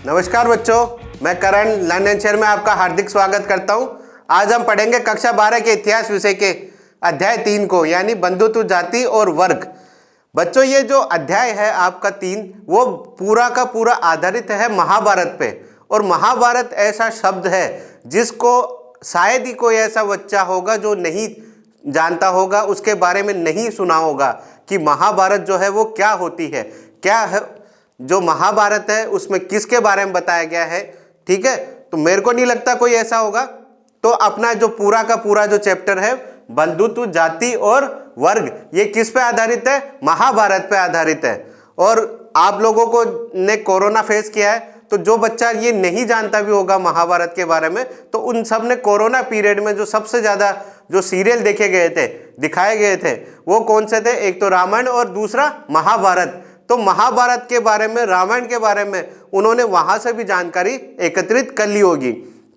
नमस्कार बच्चों, मैं करण लर्न शेयर में आपका हार्दिक स्वागत करता हूं। आज हम पढ़ेंगे कक्षा 12 के इतिहास विषय के अध्याय 3 को, यानी बंधुत्व, जाति और वर्ग। बच्चों, ये जो अध्याय है आपका 3, वो पूरा का पूरा आधारित है महाभारत पे। और महाभारत ऐसा शब्द है जिसको शायद ही कोई ऐसा बच्चा होगा जो नहीं जानता होगा, उसके बारे में नहीं सुना होगा कि महाभारत जो है वो क्या होती है, क्या है जो महाभारत है उसमें किसके बारे में बताया गया है। ठीक है, तो मेरे को नहीं लगता कोई ऐसा होगा। तो अपना जो पूरा का पूरा जो चैप्टर है बंधुत्व, जाति और वर्ग, ये किस पे आधारित है? महाभारत पे आधारित है। और आप लोगों को ने कोरोना फेस किया है, तो जो बच्चा ये नहीं जानता भी होगा महाभारत के बारे में, तो उन सब ने कोरोना पीरियड में जो सबसे ज्यादा जो सीरियल देखे गए थे, दिखाए गए थे, वो कौन से थे? एक तो रामायण और दूसरा महाभारत। तो महाभारत के बारे में, रामायण के बारे में उन्होंने वहां से भी जानकारी एकत्रित कर ली होगी।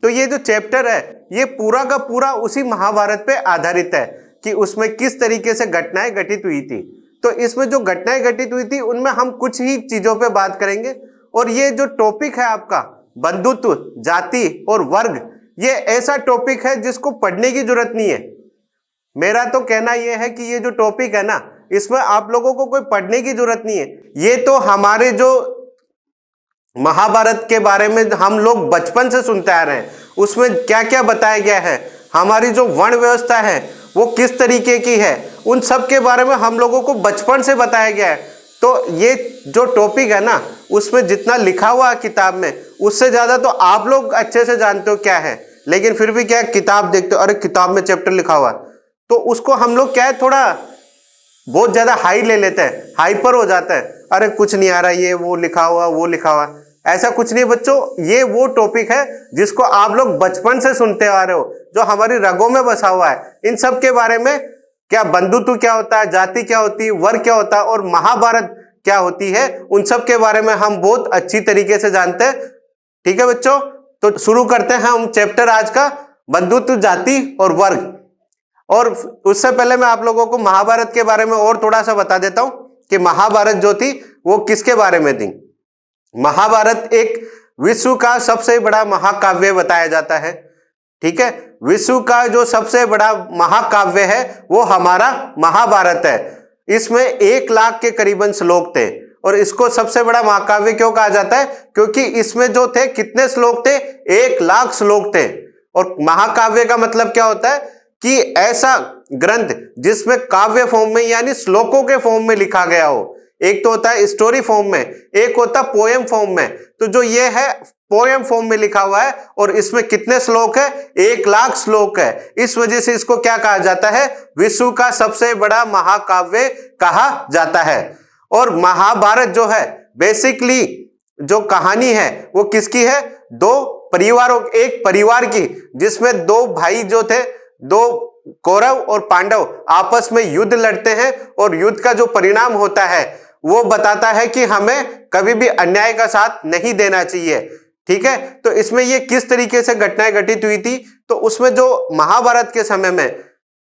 तो ये जो चैप्टर है ये पूरा का पूरा उसी महाभारत पे आधारित है कि उसमें किस तरीके से घटनाएं घटित हुई थी। तो इसमें जो घटनाएं घटित हुई थी उनमें हम कुछ ही चीजों पे बात करेंगे। और ये जो टॉपिक है आपका बंधुत्व, जाति और वर्ग, ये ऐसा टॉपिक है जिसको पढ़ने की जरूरत नहीं है। मेरा तो कहना यह है कि ये जो टॉपिक है ना, इसमें आप लोगों को कोई पढ़ने की जरूरत नहीं है। ये तो हमारे जो महाभारत के बारे में हम लोग बचपन से सुनते आ रहे हैं, उसमें क्या क्या बताया गया है, हमारी जो वर्ण व्यवस्था है वो किस तरीके की है, उन सब के बारे में हम लोगों को बचपन से बताया गया है। तो ये जो टॉपिक है ना, उसमें जितना लिखा हुआ है किताब में, उससे ज्यादा तो आप लोग अच्छे से जानते हो क्या है। लेकिन फिर भी क्या किताब देखते हो, अरे किताब में चैप्टर लिखा हुआ है, तो उसको हम लोग क्या है थोड़ा बहुत ज्यादा हाई ले लेते हैं, हाइपर हो जाता है। अरे कुछ नहीं आ रहा, ये वो लिखा हुआ, वो लिखा हुआ। ऐसा कुछ नहीं बच्चों, ये वो टॉपिक है जिसको आप लोग बचपन से सुनते आ रहे हो, जो हमारी रगों में बसा हुआ है। इन सब के बारे में, क्या बंधुत्व क्या होता है, जाति क्या होती है, वर्ग क्या होता है और महाभारत क्या होती है, उन सब के बारे में हम बहुत अच्छी तरीके से जानते हैं। ठीक है बच्चों, तो शुरू करते हैं हम चैप्टर आज का, बंधुत्व, जाति और वर्ग। और उससे पहले मैं आप लोगों को महाभारत के बारे में और थोड़ा सा बता देता हूं कि महाभारत जो थी वो किसके बारे में थी। महाभारत एक विश्व का सबसे बड़ा महाकाव्य बताया जाता है। ठीक है, विश्व का जो सबसे बड़ा महाकाव्य है वो हमारा महाभारत है। इसमें 1 लाख के करीबन श्लोक थे। और इसको सबसे बड़ा महाकाव्य क्यों कहा जाता है? क्योंकि इसमें जो थे कितने श्लोक थे? 1 लाख श्लोक थे। और महाकाव्य का मतलब क्या होता है कि ऐसा ग्रंथ जिसमें काव्य फॉर्म में यानी श्लोकों के फॉर्म में लिखा गया हो। एक तो होता है स्टोरी फॉर्म में, एक होता है पोएम फॉर्म में। तो जो ये है पोएम फॉर्म में लिखा हुआ है और इसमें कितने श्लोक है? 1 लाख श्लोक है। इस वजह से इसको क्या कहा जाता है? विश्व का सबसे बड़ा महाकाव्य कहा जाता है। और महाभारत जो है बेसिकली जो कहानी है वो किसकी है? 2 परिवारों, एक परिवार की, जिसमें 2 भाई जो थे, 2 कौरव और पांडव आपस में युद्ध लड़ते हैं। और युद्ध का जो परिणाम होता है वो बताता है कि हमें कभी भी अन्याय का साथ नहीं देना चाहिए। ठीक है, तो इसमें ये किस तरीके से घटनाएं घटित हुई थी, तो उसमें जो महाभारत के समय में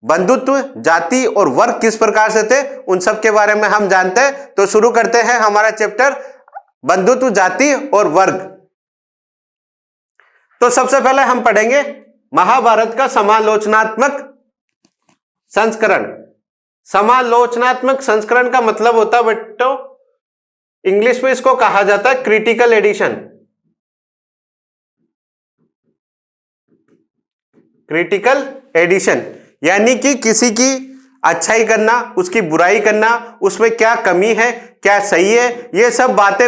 बंधुत्व, जाति और वर्ग किस प्रकार से थे, उन सब के बारे में हम जानते हैं। तो शुरू करते हैं हमारा चैप्टर बंधुत्व, जाति और वर्ग। तो सबसे पहले हम पढ़ेंगे महाभारत का समालोचनात्मक संस्करण। समालोचनात्मक संस्करण का मतलब होता है बच्चों, इंग्लिश में इसको कहा जाता है क्रिटिकल एडिशन। क्रिटिकल एडिशन यानी कि किसी की अच्छाई करना, उसकी बुराई करना, उसमें क्या कमी है, क्या सही है, ये सब बातें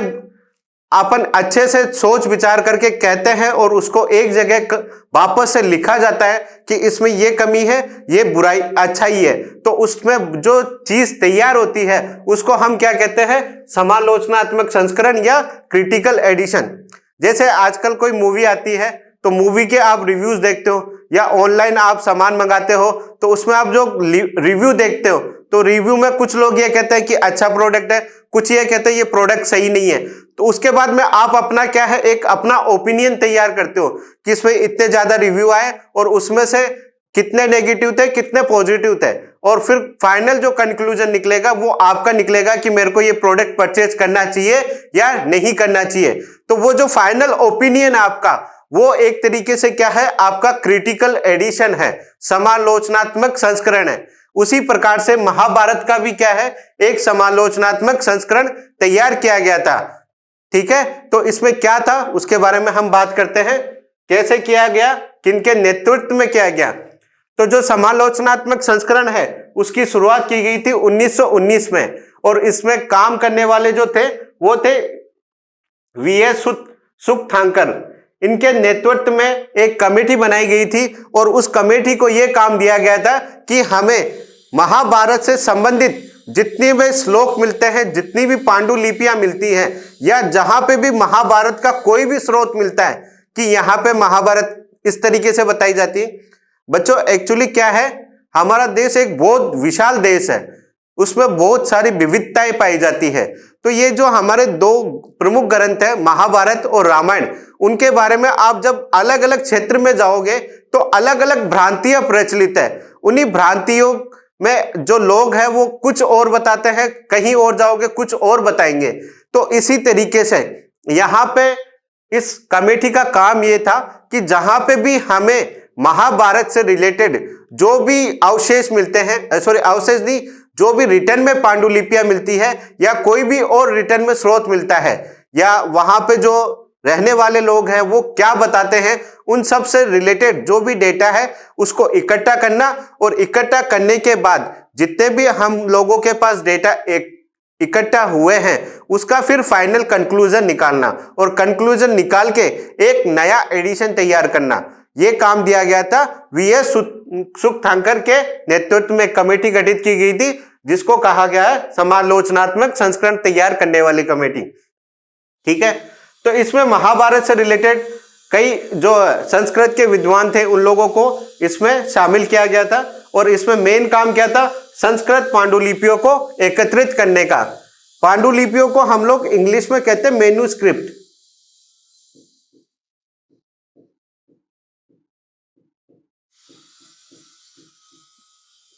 अपन अच्छे से सोच विचार करके कहते हैं और उसको एक जगह वापस से लिखा जाता है कि इसमें ये कमी है, ये बुराई, अच्छाई है। तो उसमें जो चीज तैयार होती है उसको हम क्या कहते हैं? समालोचनात्मक संस्करण या क्रिटिकल एडिशन। जैसे आजकल कोई मूवी आती है तो मूवी के आप रिव्यूज देखते हो, या ऑनलाइन आप सामान मंगाते हो तो उसमें आप जो रिव्यू देखते हो, तो रिव्यू में कुछ लोग ये कहते हैं कि अच्छा प्रोडक्ट है, कुछ ये कहते हैं ये प्रोडक्ट सही नहीं है। तो उसके बाद में आप अपना क्या है, एक अपना ओपिनियन तैयार करते हो कि इसमें इतने ज्यादा रिव्यू आए और उसमें से कितने नेगेटिव थे, कितने पॉजिटिव थे। और फिर फाइनल जो कंक्लूजन निकलेगा वो आपका निकलेगा कि मेरे को ये प्रोडक्ट परचेज करना चाहिए या नहीं करना चाहिए। तो वो जो फाइनल ओपिनियन आपका, वो एक तरीके से क्या है, आपका क्रिटिकल एडिशन है, समालोचनात्मक संस्करण है। उसी प्रकार से महाभारत का भी क्या है, एक समालोचनात्मक संस्करण तैयार किया गया था। ठीक है, तो इसमें क्या था उसके बारे में हम बात करते हैं, कैसे किया गया, किनके नेतृत्व में किया गया। तो जो समालोचनात्मक संस्करण है उसकी शुरुआत की गई थी 1919 में, और इसमें काम करने वाले जो थे वो थे वीएस सुकथांकर। इनके नेतृत्व में एक कमेटी बनाई गई थी, और उस कमेटी को यह काम दिया गया था कि हमें महाभारत से संबंधित जितने भी श्लोक मिलते हैं, जितनी भी पांडुलिपियां मिलती हैं, या जहां पे भी महाभारत का कोई भी स्रोत मिलता है कि यहाँ पे महाभारत इस तरीके से बताई जाती है। बच्चों एक्चुअली क्या है, हमारा देश एक बहुत विशाल देश है, उसमें बहुत सारी विविधताएं पाई जाती है। तो ये जो हमारे दो प्रमुख ग्रंथ है महाभारत और रामायण, उनके बारे में आप जब अलग अलग क्षेत्र में जाओगे तो अलग अलग भ्रांतियां प्रचलित है। उन्हीं भ्रांतियों में जो लोग हैं वो कुछ और बताते हैं, कहीं और जाओगे कुछ और बताएंगे। तो इसी तरीके से यहाँ पे इस कमेटी का काम ये था कि जहां पे भी हमें महाभारत से रिलेटेड जो भी अवशेष मिलते हैं, सॉरी अवशेष नहीं, जो भी रिटर्न में पांडुलिपियां मिलती है, या कोई भी और रिटर्न में स्रोत मिलता है, या वहां पे जो रहने वाले लोग हैं वो क्या बताते हैं, उन सब से रिलेटेड जो भी डेटा है उसको इकट्ठा करना, और इकट्ठा करने के बाद जितने भी हम लोगों के पास डेटा इकट्ठा हुए हैं उसका फिर फाइनल कंक्लूजन निकालना, और कंक्लूजन निकाल के एक नया एडिशन तैयार करना। यह काम दिया गया था वीएस सुकथांकर के नेतृत्व में कमेटी गठित की गई थी, जिसको कहा गया है समालोचनात्मक संस्करण तैयार करने वाली कमेटी। ठीक है, तो इसमें महाभारत से रिलेटेड कई जो संस्कृत के विद्वान थे उन लोगों को इसमें शामिल किया गया था, और इसमें मेन काम क्या था, संस्कृत पांडुलिपियों को एकत्रित करने का। पांडुलिपियों को हम लोग इंग्लिश में कहते हैं मैन्युस्क्रिप्ट।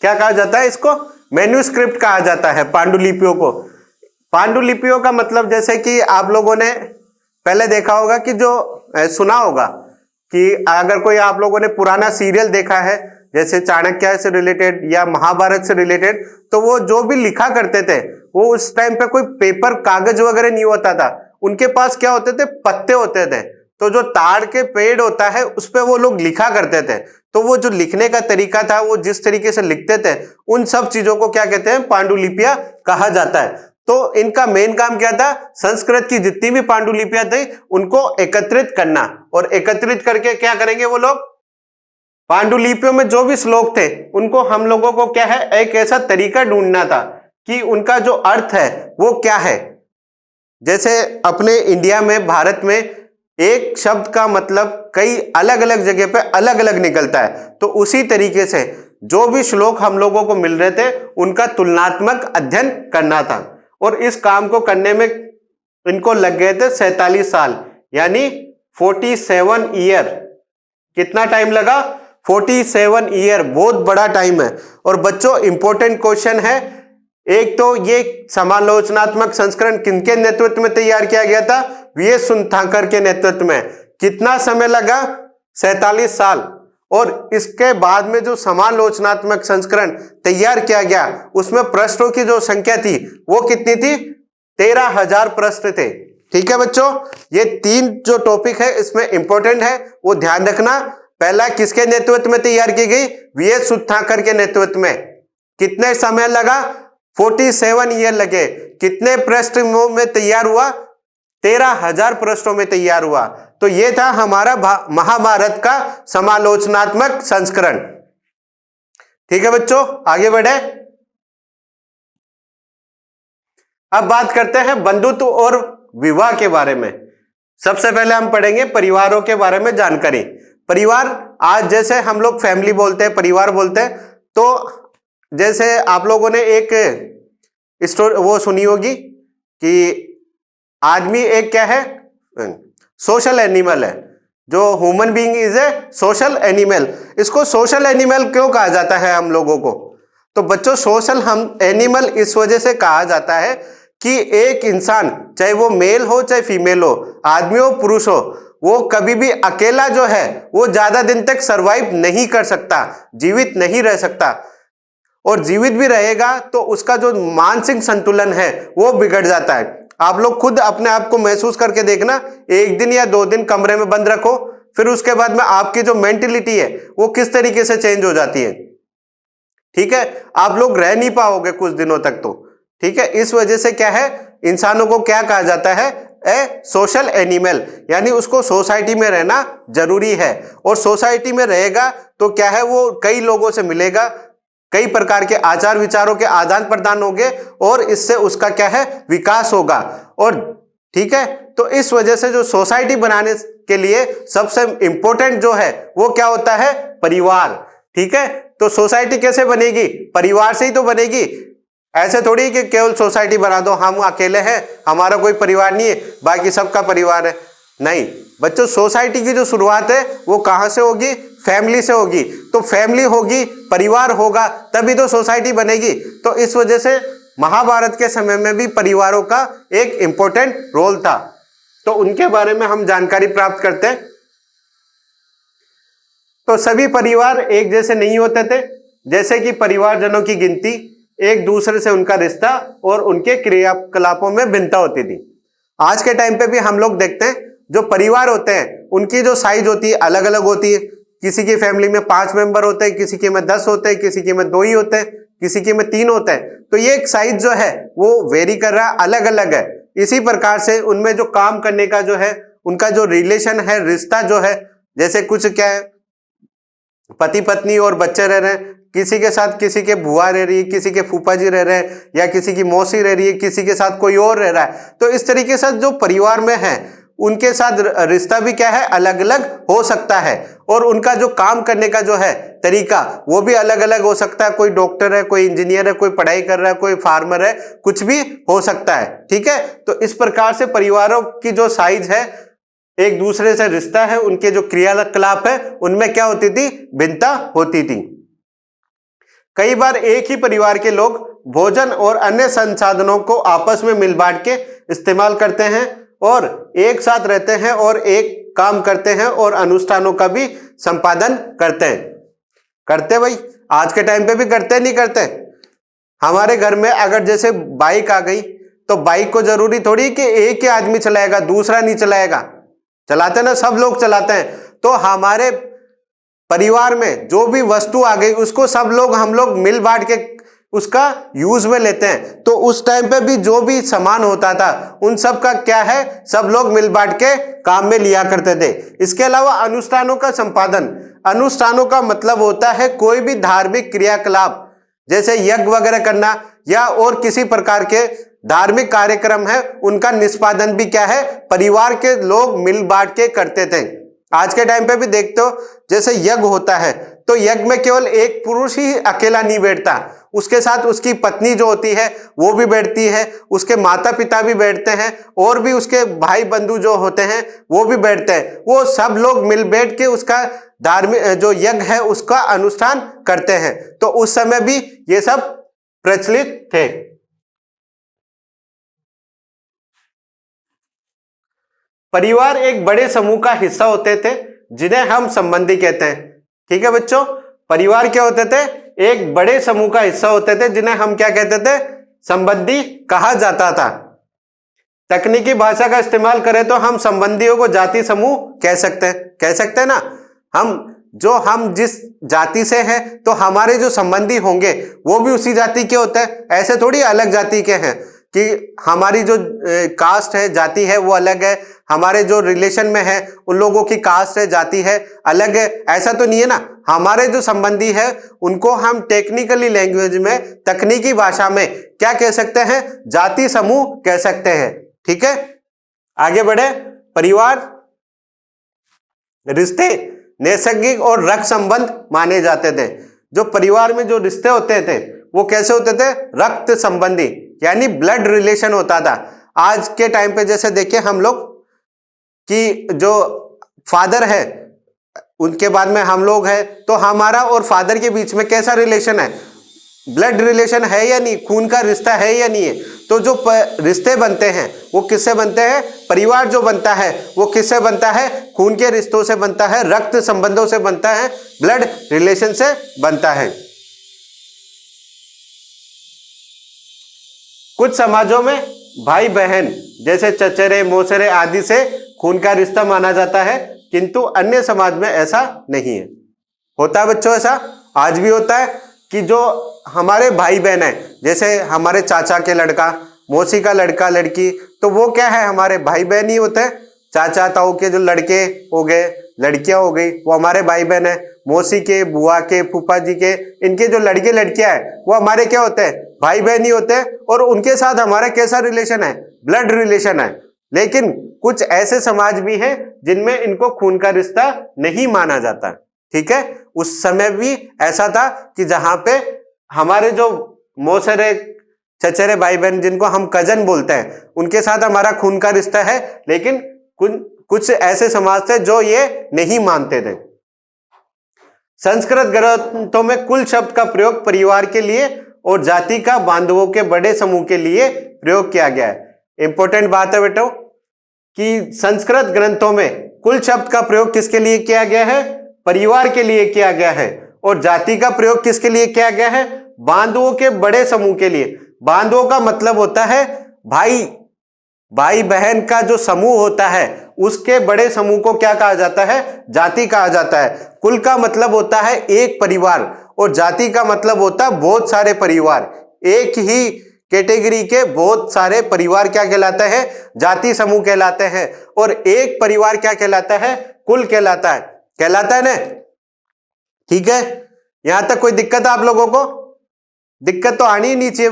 क्या कहा जाता है इसको, मैन्युस्क्रिप्ट कहा जाता है पांडुलिपियों को। पांडुलिपियों का मतलब जैसे कि आप लोगों ने पहले देखा होगा कि जो सुना होगा कि अगर कोई आप लोगों ने पुराना सीरियल देखा है जैसे चाणक्य से रिलेटेड या महाभारत से रिलेटेड, तो वो जो भी लिखा करते थे वो उस टाइम पे कोई पेपर कागज वगैरह नहीं होता था, उनके पास क्या होते थे, पत्ते होते थे। तो जो ताड़ के पेड़ होता है उस पे वो लोग लिखा करते थे। तो वो जो लिखने का तरीका था, वो जिस तरीके से लिखते थे, उन सब चीजों को क्या कहते हैं, पांडुलिपियां कहा जाता है। तो इनका मेन काम क्या था, संस्कृत की जितनी भी पांडुलिपियां थी उनको एकत्रित करना, और एकत्रित करके क्या करेंगे वो लोग, पांडुलिपियों में जो भी श्लोक थे उनको हम लोगों को क्या है, एक ऐसा तरीका ढूंढना था कि उनका जो अर्थ है वो क्या है। जैसे अपने इंडिया में, भारत में एक शब्द का मतलब कई अलग अलग जगह पे अलग अलग निकलता है, तो उसी तरीके से जो भी श्लोक हम लोगों को मिल रहे थे उनका तुलनात्मक अध्ययन करना था। और इस काम को करने में इनको लग गए थे 47 साल, यानी 47 ईयर। कितना टाइम लगा, 47 ईयर, बहुत बड़ा टाइम है। और बच्चों इंपॉर्टेंट क्वेश्चन है, एक तो ये समालोचनात्मक संस्करण किनके नेतृत्व में तैयार किया गया था, वीएस सुकथांकर के नेतृत्व में। कितना समय लगा, 47 साल। और इसके बाद में जो समालोचनात्मक संस्करण तैयार किया गया उसमें पृष्ठों की जो संख्या थी वो कितनी थी, 13,000 पृष्ठ थे। ठीक है बच्चों, ये 3 जो टॉपिक है इसमें इंपॉर्टेंट है, वो ध्यान रखना। पहला किसके नेतृत्व में तैयार की गई, वीएस सुकथांकर के नेतृत्व में। कितने समय लगा, 47 ईयर लगे। कितने पृष्ठ में तैयार हुआ, 13,000 पृष्ठों में तैयार हुआ। तो ये था हमारा महाभारत का समालोचनात्मक संस्करण। ठीक है बच्चों, आगे बढ़े। अब बात करते हैं बंधुत्व और विवाह के बारे में। सबसे पहले हम पढ़ेंगे परिवारों के बारे में जानकारी। परिवार, आज जैसे हम लोग फैमिली बोलते हैं, परिवार बोलते हैं, तो जैसे आप लोगों ने एक स्टोरी वो सुनी होगी कि आदमी एक क्या है, सोशल एनिमल है। जो human being is a social animal. इसको सोशल एनिमल क्यों कहा जाता है हम लोगों को, तो बच्चों सोशल हम एनिमल इस वजह से कहा जाता है कि एक इंसान, चाहे वो मेल हो चाहे फीमेल हो, आदमी हो पुरुष हो, वो कभी भी अकेला जो है वो ज्यादा दिन तक सरवाइव नहीं कर सकता, जीवित नहीं रह सकता। और जीवित भी रहेगा तो उसका जो मानसिक संतुलन है वो बिगड़ जाता है। आप लोग खुद अपने आप को महसूस करके देखना, 1 दिन या 2 दिन कमरे में बंद रखो, फिर उसके बाद में आपकी जो मेंटेलिटी है वो किस तरीके से चेंज हो जाती है। ठीक है, आप लोग रह नहीं पाओगे कुछ दिनों तक तो। ठीक है, इस वजह से क्या है, इंसानों को क्या कहा जाता है, ए सोशल एनिमल, यानी उसको सोसाइटी में रहना जरूरी है। और सोसाइटी में रहेगा तो क्या है, वो कई लोगों से मिलेगा, कई प्रकार के आचार विचारों के आदान प्रदान होंगे और इससे उसका क्या है, विकास होगा। और ठीक है, तो इस वजह से जो सोसाइटी बनाने के लिए सबसे इंपॉर्टेंट जो है वो क्या होता है, परिवार। ठीक है, तो सोसाइटी कैसे बनेगी, परिवार से ही तो बनेगी। ऐसे थोड़ी कि केवल सोसाइटी बना दो, हम अकेले हैं, हमारा कोई परिवार नहीं है, बाकी सबका परिवार है। नहीं बच्चों, सोसाइटी की जो शुरुआत है वो कहां से होगी, फैमिली से होगी। तो फैमिली होगी, परिवार होगा, तभी तो सोसाइटी बनेगी। तो इस वजह से महाभारत के समय में भी परिवारों का एक इंपॉर्टेंट रोल था। तो उनके बारे में हम जानकारी प्राप्त करते हैं। तो सभी परिवार एक जैसे नहीं होते थे, जैसे कि परिवारजनों की गिनती, एक दूसरे से उनका रिश्ता और उनके क्रियाकलापों में भिन्नता होती थी। आज के टाइम पे भी हम लोग देखते हैं जो परिवार होते हैं उनकी जो साइज होती है अलग अलग होती है। किसी की फैमिली में 5 मेंबर होते हैं, किसी के में 10 होते हैं, किसी के में 2 ही होते हैं, किसी के में 3 होते हैं। तो ये एक साइज जो है वो वेरी कर रहा है, अलग अलग है। इसी प्रकार से उनमें जो काम करने का जो है, उनका जो रिलेशन है, रिश्ता जो है, जैसे कुछ क्या है, पति पत्नी और बच्चे रह रहे हैं, किसी के साथ किसी के बुआ रह रही है, किसी के फूफा जी रह रहे हैं, या किसी की मौसी रह रही है, किसी के साथ कोई और रह रहा है। तो इस तरीके से जो परिवार में है उनके साथ रिश्ता भी क्या है, अलग अलग हो सकता है। और उनका जो काम करने का जो है तरीका वो भी अलग अलग हो सकता है। कोई डॉक्टर है, कोई इंजीनियर है, कोई पढ़ाई कर रहा है, कोई फार्मर है, कुछ भी हो सकता है। ठीक है, तो इस प्रकार से परिवारों की जो साइज है, एक दूसरे से रिश्ता है, उनके जो क्रियाकलाप है उनमें क्या होती थी, भिन्नता होती थी। कई बार एक ही परिवार के लोग भोजन और अन्य संसाधनों को आपस में मिल बांट के इस्तेमाल करते हैं और एक साथ रहते हैं और एक काम करते हैं और अनुष्ठानों का भी संपादन करते हैं। करते भाई, आज के टाइम पे भी करते नहीं करते। हमारे घर में अगर जैसे बाइक आ गई तो बाइक को जरूरी थोड़ी कि एक ही आदमी चलाएगा, दूसरा नहीं चलाएगा, चलाते ना, सब लोग चलाते हैं। तो हमारे परिवार में जो भी वस्तु आ गई उसको सब लोग, हम लोग मिल बांट के उसका यूज में लेते हैं। तो उस टाइम पे भी जो भी सामान होता था उन सब का क्या है, सब लोग मिल बांट के काम में लिया करते थे। इसके अलावा अनुष्ठानों का संपादन, अनुष्ठानों का मतलब होता है कोई भी धार्मिक क्रियाकलाप, जैसे यज्ञ वगैरह करना या और किसी प्रकार के धार्मिक कार्यक्रम है, उनका निष्पादन भी क्या है, परिवार के लोग मिल बांट के करते थे। आज के टाइम पे भी देखते हो, जैसे यज्ञ होता है तो यज्ञ में केवल एक पुरुष ही अकेला नहीं बैठता, उसके साथ उसकी पत्नी जो होती है वो भी बैठती है, उसके माता पिता भी बैठते हैं और भी उसके भाई बंधु जो होते हैं वो भी बैठते हैं। वो सब लोग मिल बैठ के उसका धार्मिक जो यज्ञ है उसका अनुष्ठान करते हैं। तो उस समय भी ये सब प्रचलित थे। परिवार एक बड़े समूह का हिस्सा होते थे जिन्हें हम संबंधी कहते हैं। ठीक है बच्चों, परिवार क्या होते थे, एक बड़े समूह का हिस्सा होते थे जिन्हें हम क्या कहते थे, संबंधी कहा जाता था। तकनीकी भाषा का इस्तेमाल करें तो हम संबंधियों को जाति समूह कह सकते हैं ना। हम जिस जाति से हैं तो हमारे जो संबंधी होंगे वो भी उसी जाति के होते हैं। ऐसे थोड़ी अलग जाति के हैं कि हमारी जो कास्ट है, जाति है वो अलग है, हमारे जो रिलेशन में है उन लोगों की कास्ट है, जाति है अलग है, ऐसा तो नहीं है ना। हमारे जो संबंधी है उनको हम टेक्निकली लैंग्वेज में, तकनीकी भाषा में क्या कह सकते हैं, जाति समूह कह सकते हैं। ठीक है, आगे बढ़े। परिवार रिश्ते नैसर्गिक और रक्त संबंध माने जाते थे। जो परिवार में जो रिश्ते होते थे वो कैसे होते थे, रक्त संबंधी, यानी ब्लड रिलेशन होता था। आज के टाइम पे जैसे देखिए हम लोग कि जो फादर है उनके बाद में हम लोग हैं, तो हमारा और फादर के बीच में कैसा रिलेशन है, ब्लड रिलेशन है या नहीं, खून का रिश्ता है या नहीं है। तो जो रिश्ते बनते हैं वो किससे बनते हैं? परिवार जो बनता है वो किससे बनता है? खून के रिश्तों से बनता है, रक्त संबंधों से बनता है, ब्लड रिलेशन से बनता है। कुछ समाजों में भाई बहन जैसे चचेरे मौसेरे आदि से खून का रिश्ता माना जाता है, किंतु अन्य समाज में ऐसा नहीं है। होता है बच्चों ऐसा, आज भी होता है कि जो हमारे भाई बहन है, जैसे हमारे चाचा के लड़का, मौसी का लड़का लड़की, तो वो क्या है? हमारे भाई बहन ही होते हैं। चाचा ताऊ के जो लड़के हो गए, लड़कियां हो गई, वो हमारे भाई बहन है। मौसी के, बुआ के, फूफा जी के, इनके जो लड़के लड़कियां हैं वो हमारे क्या होते हैं? भाई बहन ही होते हैं। और उनके साथ हमारा कैसा रिलेशन है? ब्लड रिलेशन है। लेकिन कुछ ऐसे समाज भी हैं जिनमें इनको खून का रिश्ता नहीं माना जाता। ठीक है, उस समय भी ऐसा था कि जहां पे हमारे जो मौसेरे चचेरे भाई बहन जिनको हम कजन बोलते हैं, उनके साथ हमारा खून का रिश्ता है, लेकिन कुछ ऐसे समाज थे जो ये नहीं मानते थे। संस्कृत ग्रंथों में कुल शब्द का प्रयोग परिवार के लिए और जाति का बांधवों के बड़े समूह के लिए प्रयोग किया गया है। इंपॉर्टेंट बात है बेटो कि संस्कृत ग्रंथों में कुल शब्द का प्रयोग किसके लिए किया गया है? परिवार के लिए किया गया है। और जाति का प्रयोग किसके लिए किया गया है? बांधवों के बड़े समूह के लिए। बांधवों का मतलब होता है भाई बहन का जो समूह होता है, उसके बड़े समूह को क्या कहा जाता है? जाति कहा जाता है। कुल का मतलब होता है एक परिवार, और जाति का मतलब होता है बहुत सारे परिवार। एक ही कैटेगरी के बहुत सारे परिवार क्या कहलाते हैं? जाति समूह कहलाते हैं। और एक परिवार क्या कहलाता है? कुल कहलाता है ना? ठीक है, यहां तक कोई दिक्कत है आप लोगों को? दिक्कत तो आनी ही नहीं चाहिए,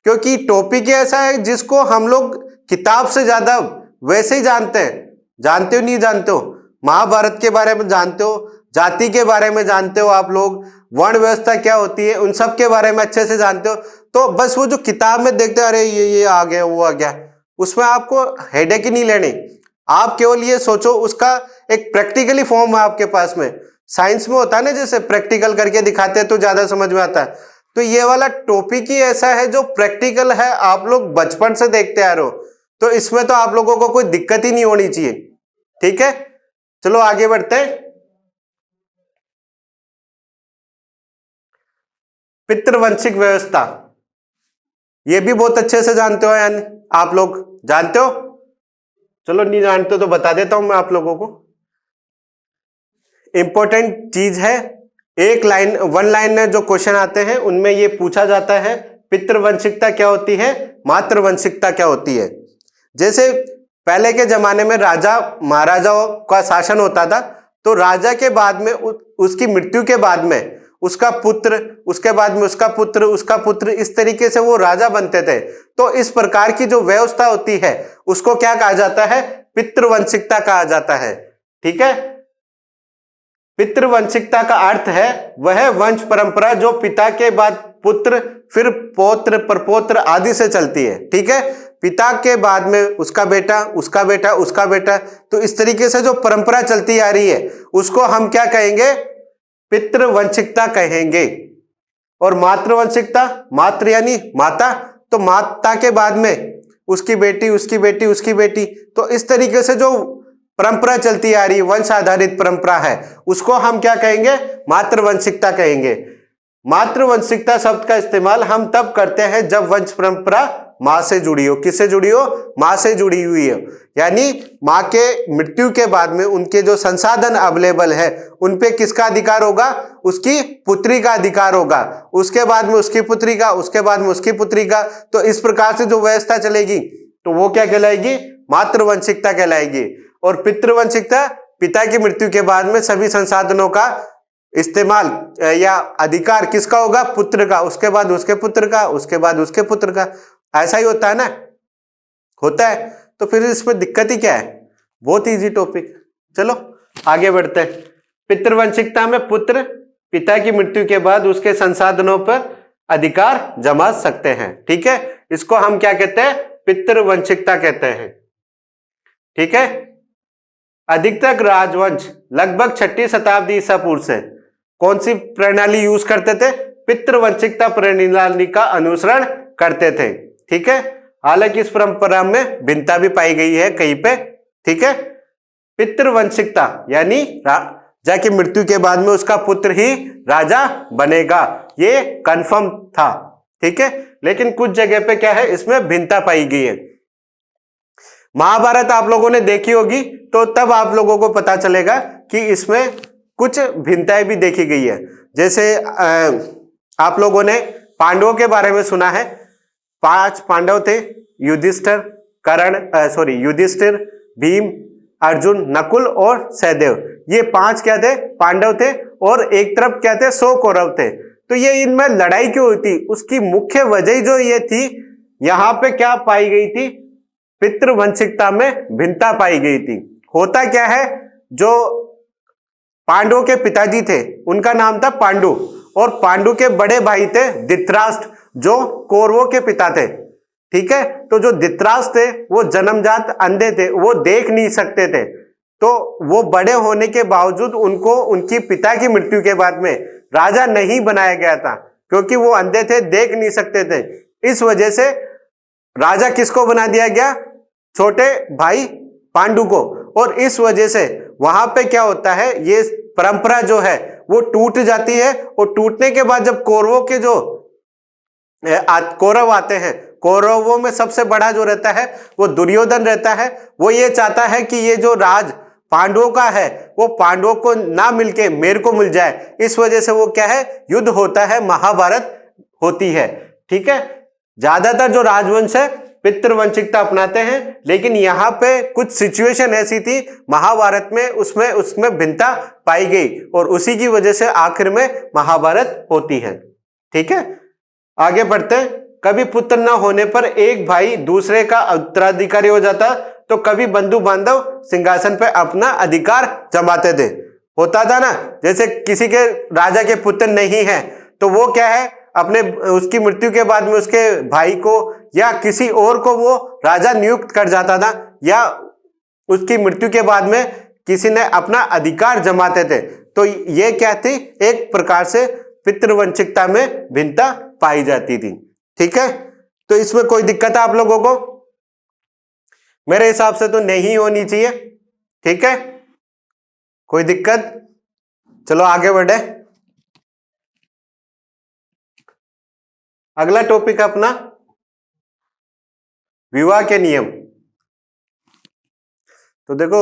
क्योंकि टॉपिक ऐसा है जिसको हम लोग किताब से ज्यादा वैसे ही जानते हैं। जानते हो नहीं जानते हो? महाभारत के बारे में जानते हो, जाति के बारे में जानते हो, आप लोग वर्ण व्यवस्था क्या होती है उन सब के बारे में अच्छे से जानते हो। तो बस वो जो किताब में देखते हो, अरे ये आ गया वो आ गया, उसमें आपको हेडेक ही नहीं लेनी। आप केवल ये सोचो, उसका एक प्रैक्टिकली फॉर्म है आपके पास में। साइंस में होता है ना, जैसे प्रैक्टिकल करके दिखाते हैं तो ज्यादा समझ में आता है। तो ये वाला टॉपिक ही ऐसा है जो प्रैक्टिकल है, आप लोग बचपन से देखते आ रहे हो, तो इसमें तो आप लोगों को कोई दिक्कत ही नहीं होनी चाहिए। ठीक है, चलो आगे बढ़ते हैं। पितृवंशिक व्यवस्था, ये भी बहुत अच्छे से जानते हो, यानी आप लोग जानते हो? चलो नहीं जानते तो बता देता हूं मैं आप लोगों को। इंपॉर्टेंट चीज है, वन लाइन में जो क्वेश्चन आते हैं उनमें ये पूछा जाता है, पितृवंशिकता क्या होती है, मातृवंशिकता क्या होती है। जैसे पहले के जमाने में राजा महाराजाओं का शासन होता था, तो राजा के बाद में उसकी मृत्यु के बाद में उसका पुत्र, उसके बाद में उसका पुत्र, उसका पुत्र, इस तरीके से वो राजा बनते थे। तो इस प्रकार की जो व्यवस्था होती है उसको क्या कहा जाता है? पितृवंशिकता कहा जाता है। ठीक है, पितृवंशिकता का अर्थ है वह वंश परंपरा जो पिता के बाद पुत्र, फिर पौत्र, प्रपौत्र आदि से चलती है। ठीक है, पिता के बाद में उसका बेटा, उसका बेटा, उसका बेटा, तो इस तरीके से जो परंपरा चलती आ रही है उसको हम क्या कहेंगे? पितृवंशिकता कहेंगे। और मातृवंशिकता, मातृ यानी माता, तो माता के बाद में उसकी बेटी, उसकी बेटी, उसकी बेटी, तो इस तरीके से जो परंपरा चलती आ रही है, वंश आधारित परंपरा है, उसको हम क्या कहेंगे? मातृवंशिकता कहेंगे। मातृवंशिकता शब्द का इस्तेमाल हम तब करते हैं जब वंश परंपरा मां से जुड़ी हो। किससे जुड़ी हो? मां से जुड़ी हुई है। यानी मां के मृत्यु के बाद में उनके जो संसाधन अवेलेबल है उन पे किसका अधिकार होगा? उसकी पुत्री का अधिकार होगा। उसके बाद में उसकी पुत्री का, उसके बाद में उसकी पुत्री का, तो इस प्रकार से जो व्यवस्था चलेगी तो वो क्या कहलाएगी? मातृवंशिकता कहलाएगी। और पितृवंशिकता पिता की मृत्यु के बाद में सभी संसाधनों का इस्तेमाल या अधिकार किसका होगा? पुत्र का, उसके बाद उसके पुत्र का, उसके बाद उसके पुत्र का। ऐसा ही होता है ना? होता है, तो फिर इसमें दिक्कत ही क्या है? बहुत इजी टॉपिक। चलो आगे बढ़ते हैं। पितृवंशिकता में पुत्र पिता की मृत्यु के बाद उसके संसाधनों पर अधिकार जमा सकते हैं। ठीक है, इसको हम क्या कहते हैं? पितृवंशिकता कहते हैं। ठीक है, अधिकतर राजवंश लगभग 6वीं शताब्दी ईसा पूर्व से कौन सी प्रणाली यूज करते थे? पितृवंशिकता प्रणाली का अनुसरण करते थे। ठीक है, हालांकि इस परंपरा में भिन्नता भी पाई गई है कहीं पे, ठीक है। पितृवंशिकता यानी राजा की मृत्यु के बाद में उसका पुत्र ही राजा बनेगा, ये कंफर्म था, ठीक है। लेकिन कुछ जगह पे क्या है, इसमें भिन्नता पाई गई है। महाभारत आप लोगों ने देखी होगी तो तब आप लोगों को पता चलेगा कि इसमें कुछ भिन्नताएं भी देखी गई है। जैसे आप लोगों ने पांडवों के बारे में सुना है, 5 पांडव थे, युधिष्ठिर, भीम, अर्जुन, नकुल और सहदेव। ये 5 क्या थे, पांडव थे, और एक तरफ क्या थे, 100 कौरव थे। तो ये इनमें लड़ाई क्यों हुई थी, उसकी मुख्य वजह जो ये थी, यहां पे क्या पाई गई थी, पितृवंशिकता में भिन्नता पाई गई थी। होता क्या है, जो पांडवों के पिताजी थे उनका नाम था पांडु, और पांडु के बड़े भाई थे धृतराष्ट्र जो कौरवों के पिता थे, ठीक है। तो जो धृतराष्ट्र थे वो जन्मजात अंधे थे, वो देख नहीं सकते थे। तो वो बड़े होने के बावजूद उनको उनकी पिता की मृत्यु के बाद में राजा नहीं बनाया गया था, क्योंकि वो अंधे थे, देख नहीं सकते थे। इस वजह से राजा किसको बना दिया गया, छोटे भाई पांडु को। और इस वजह से वहां पे क्या होता है, ये परंपरा जो है वो टूट जाती है, और टूटने के बाद जब कौरवों के जो कौरव आते हैं, कौरवों में सबसे बड़ा जो रहता है वो दुर्योधन रहता है। वो ये चाहता है कि ये जो राज पांडवों का है वो पांडवों को ना मिलके मेरे को मिल जाए। इस वजह से वो क्या है, युद्ध होता है, महाभारत होती है, ठीक है। ज्यादातर जो राजवंश है पितृवंशिकता अपनाते हैं, लेकिन यहाँ पे कुछ सिचुएशन ऐसी थी महाभारत में, उसमें भिन्नता पाई गई, और उसी की वजह से आखिर में महाभारत होती है, ठीक है। आगे बढ़ते हैं। कभी पुत्र न होने पर एक भाई दूसरे का उत्तराधिकारी हो जाता, तो कभी बंधु बांधव सिंहासन पे अपना अधिकार जमाते थे। होता था ना, जैसे किसी के राजा के पुत्र नहीं है तो वो क्या है, अपने उसकी मृत्यु के बाद में उसके भाई को या किसी और को वो राजा नियुक्त कर जाता था, या उसकी मृत्यु के बाद में किसी ने अपना अधिकार जमाते थे। तो ये क्या थी, एक प्रकार से पितृवंशिकता में भिन्नता पाई जाती थी, ठीक है। तो इसमें कोई दिक्कत है आप लोगों को? मेरे हिसाब से तो नहीं होनी चाहिए, ठीक है। कोई दिक्कत? चलो आगे बढ़े। अगला टॉपिक अपना विवाह के नियम। तो देखो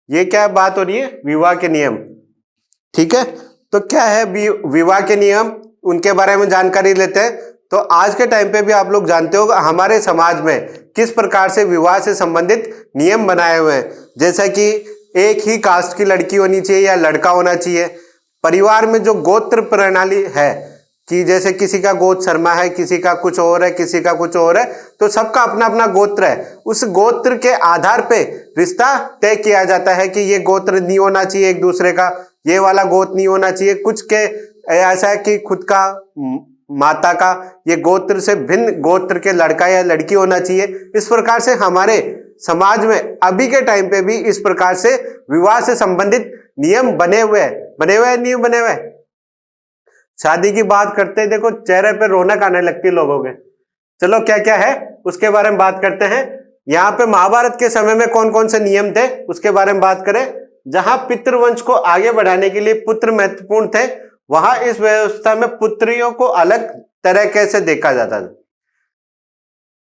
ये क्या बात हो रही है, विवाह के नियम, ठीक है। तो क्या है विवाह के नियम, उनके बारे में जानकारी लेते हैं। तो आज के टाइम पे भी आप लोग जानते हो हमारे समाज में किस प्रकार से विवाह से संबंधित नियम बनाए हुए हैं। जैसा कि एक ही कास्ट की लड़की होनी चाहिए या लड़का होना चाहिए। परिवार में जो गोत्र प्रणाली है कि जैसे किसी का गोत्र शर्मा है, किसी का कुछ और है, किसी का कुछ और है, तो सबका अपना अपना गोत्र है। उस गोत्र के आधार पे रिश्ता तय किया जाता है कि ये गोत्र नहीं होना चाहिए एक दूसरे का, ये वाला गोत्र नहीं होना चाहिए। कुछ के ऐसा है कि खुद का माता का ये गोत्र से भिन्न गोत्र के लड़का या लड़की होना चाहिए। इस प्रकार से हमारे समाज में अभी के टाइम पे भी इस प्रकार से विवाह से संबंधित नियम बने हुए नियम बने हुए। शादी की बात करते हैं, देखो चेहरे पे रौनक आने लगती है लोगों के। चलो क्या क्या है उसके बारे में बात करते हैं। यहाँ पे महाभारत के समय में कौन कौन से नियम थे उसके बारे में बात करें। जहां पितृवंश को आगे बढ़ाने के लिए पुत्र महत्वपूर्ण थे, वहां इस व्यवस्था में पुत्रियों को अलग तरीके से देखा जाता था।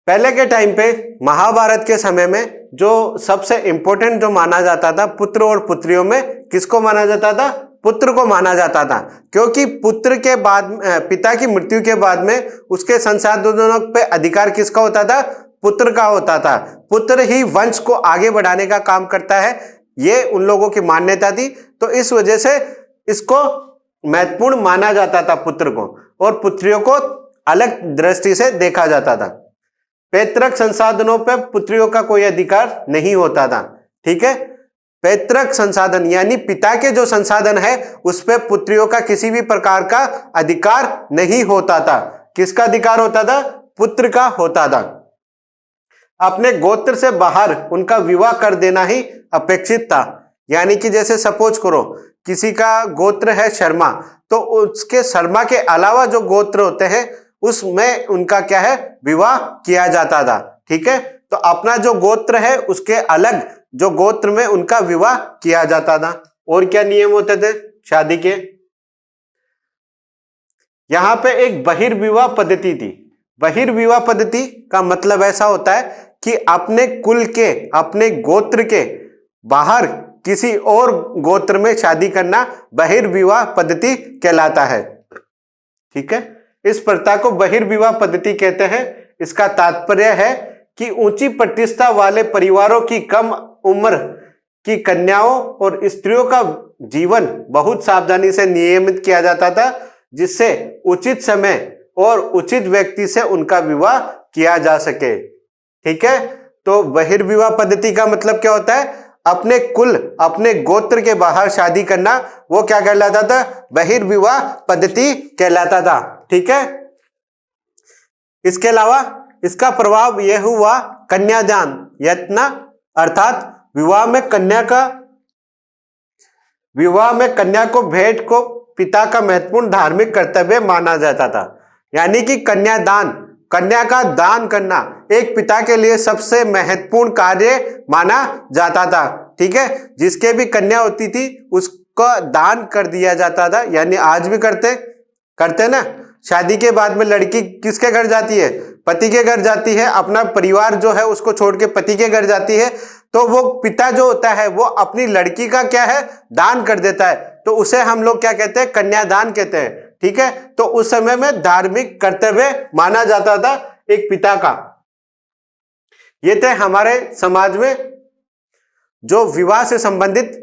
पहले के टाइम पे महाभारत के समय में जो सबसे इंपॉर्टेंट जो माना जाता था पुत्र और पुत्रियों में, किसको माना जाता था? पुत्र को माना जाता था। क्योंकि पुत्र के बाद पिता की मृत्यु के बाद में उसके संसाधनों पे अधिकार किसका होता था? पुत्र का होता था। पुत्र ही वंश को आगे बढ़ाने का काम करता है, ये उन लोगों की मान्यता थी। तो इस वजह से इसको महत्वपूर्ण माना जाता था पुत्र को, और पुत्रियों को अलग दृष्टि से देखा जाता था। पैतृक संसाधनों पर पुत्रियों का कोई अधिकार नहीं होता था, ठीक है। पैतृक संसाधन यानी पिता के जो संसाधन है उस पर पुत्रियों का किसी भी प्रकार का अधिकार नहीं होता था। किसका अधिकार होता था? पुत्र का होता था। अपने गोत्र से बाहर उनका विवाह कर देना ही अपेक्षित था। यानी कि जैसे सपोज करो किसी का गोत्र है शर्मा, तो उसके शर्मा के अलावा जो गोत्र होते हैं उसमें उनका क्या है? विवाह किया जाता था, ठीक है। तो अपना जो गोत्र है उसके अलग जो गोत्र में उनका विवाह किया जाता था। और क्या नियम होते थे शादी के? यहां पे एक बहिर्विवाह पद्धति थी। बहिर्विवाह पद्धति का मतलब ऐसा होता है कि अपने कुल के, अपने गोत्र के बाहर किसी और गोत्र में शादी करना बहिर्विवाह पद्धति कहलाता है। ठीक है, इस प्रथा को बहिर्विवाह पद्धति कहते हैं। इसका तात्पर्य है कि ऊंची प्रतिष्ठा वाले परिवारों की कम उम्र की कन्याओं और स्त्रियों का जीवन बहुत सावधानी से नियमित किया जाता था, जिससे उचित समय और उचित व्यक्ति से उनका विवाह किया जा सके। ठीक है, तो बहिर्विवाह पद्धति का मतलब क्या होता है? अपने कुल, अपने गोत्र के बाहर शादी करना, वो क्या कहलाता था? बहिर्विवाह पद्धति कहलाता था। ठीक है, इसके अलावा इसका प्रभाव यह हुआ कन्यादान यत्न, अर्थात विवाह में कन्या को भेंट को पिता का महत्वपूर्ण धार्मिक कर्तव्य माना जाता था। यानी कि कन्यादान, कन्या का दान करना एक पिता के लिए सबसे महत्वपूर्ण कार्य माना जाता था। ठीक है, जिसके भी कन्या होती थी उसका दान कर दिया जाता था। यानी आज भी करते ना, शादी के बाद में लड़की किसके घर जाती है? पति के घर जाती है। अपना परिवार जो है उसको छोड़ के पति के घर जाती है, तो वो पिता जो होता है वो अपनी लड़की का क्या है? दान कर देता है। तो उसे हम लोग क्या कहते हैं? कन्यादान कहते हैं। ठीक है, तो उस समय में धार्मिक कर्तव्य माना जाता था एक पिता का। ये थे हमारे समाज में जो विवाह से संबंधित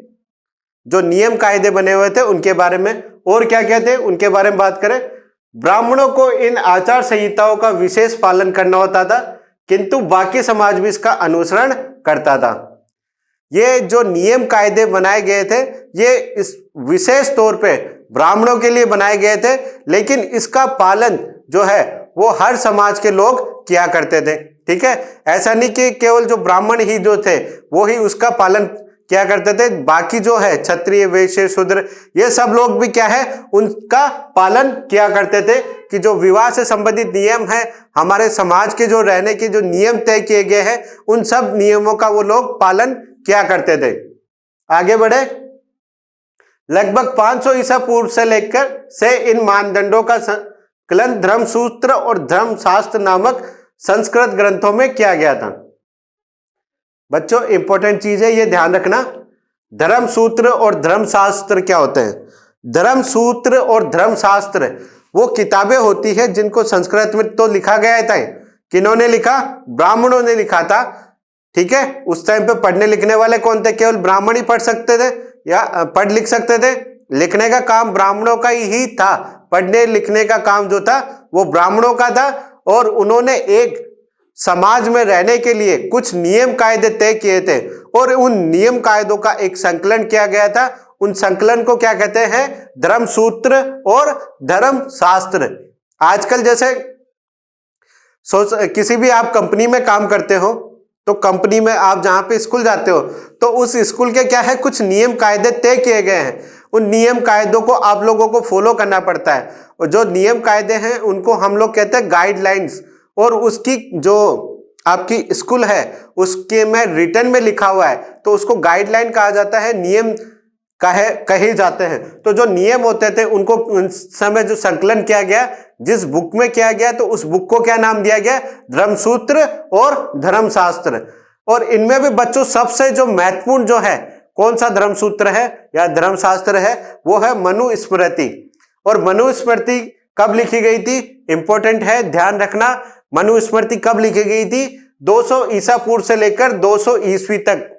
जो नियम कायदे बने हुए थे उनके बारे में। और क्या क्या थे उनके बारे में बात करें, ब्राह्मणों को इन आचार संहिताओं का विशेष पालन करना होता था, किंतु बाकी समाज भी इसका अनुसरण करता था। ये जो नियम कायदे बनाए गए थे ये इस विशेष तौर पे ब्राह्मणों के लिए बनाए गए थे, लेकिन इसका पालन जो है वो हर समाज के लोग किया करते थे। ठीक है, ऐसा नहीं कि केवल जो ब्राह्मण ही जो थे वो ही उसका पालन क्या करते थे, बाकी जो है क्षत्रिय वैश्य शूद्र ये सब लोग भी क्या है उनका पालन किया करते थे। कि जो विवाह से संबंधित नियम है, हमारे समाज के जो रहने के जो नियम तय किए गए हैं, उन सब नियमों का वो लोग पालन किया करते थे। आगे बढ़े, लगभग 500 ईसा पूर्व से लेकर से इन मानदंडों का संकलन धर्मसूत्र और धर्मशास्त्र नामक संस्कृत ग्रंथों में किया गया था। बच्चों इंपॉर्टेंट चीज है, ये ध्यान रखना, धर्मसूत्र और धर्मशास्त्र क्या होते हैं? धर्मसूत्र और धर्मशास्त्र वो किताबें होती है जिनको संस्कृत में तो लिखा गया था। किन्होंने लिखा? ब्राह्मणों ने लिखा था। ठीक है, उस टाइम पे पढ़ने लिखने वाले कौन थे? केवल ब्राह्मण ही पढ़ सकते थे या पढ़ लिख सकते थे। लिखने का काम ब्राह्मणों का ही था, पढ़ने लिखने का काम जो था वो ब्राह्मणों का था। और उन्होंने एक समाज में रहने के लिए कुछ नियम कायदे तय किए थे और उन नियम कायदों का एक संकलन किया गया था। उन संकलन को क्या कहते हैं? धर्मसूत्र और धर्मशास्त्र। आजकल जैसे किसी भी आप कंपनी में काम करते हो तो कंपनी में आप जहां पे स्कूल जाते हो तो उस स्कूल के क्या है कुछ नियम कायदे तय किए गए हैं। उन नियम कायदों को आप लोगों को फॉलो करना पड़ता है और जो नियम कायदे हैं उनको हम लोग कहते हैं गाइडलाइंस। और उसकी जो आपकी स्कूल है उसके में रिटर्न में लिखा हुआ है तो उसको गाइडलाइन कहा जाता है, नियम कहे जाते हैं। तो जो नियम होते थे उनको उस समय जो संकलन किया गया जिस बुक में किया गया तो उस बुक को क्या नाम दिया गया? धर्मसूत्र और धर्मशास्त्र। और इनमें भी बच्चों सबसे जो महत्वपूर्ण जो है कौन सा धर्मसूत्र है या धर्मशास्त्र है? वो है मनुस्मृति। और मनुस्मृति कब लिखी गई थी? इंपॉर्टेंट है, ध्यान रखना। मनुस्मृति कब लिखी गई थी? 200 ईसा पूर्व से लेकर 200 ईस्वी तक।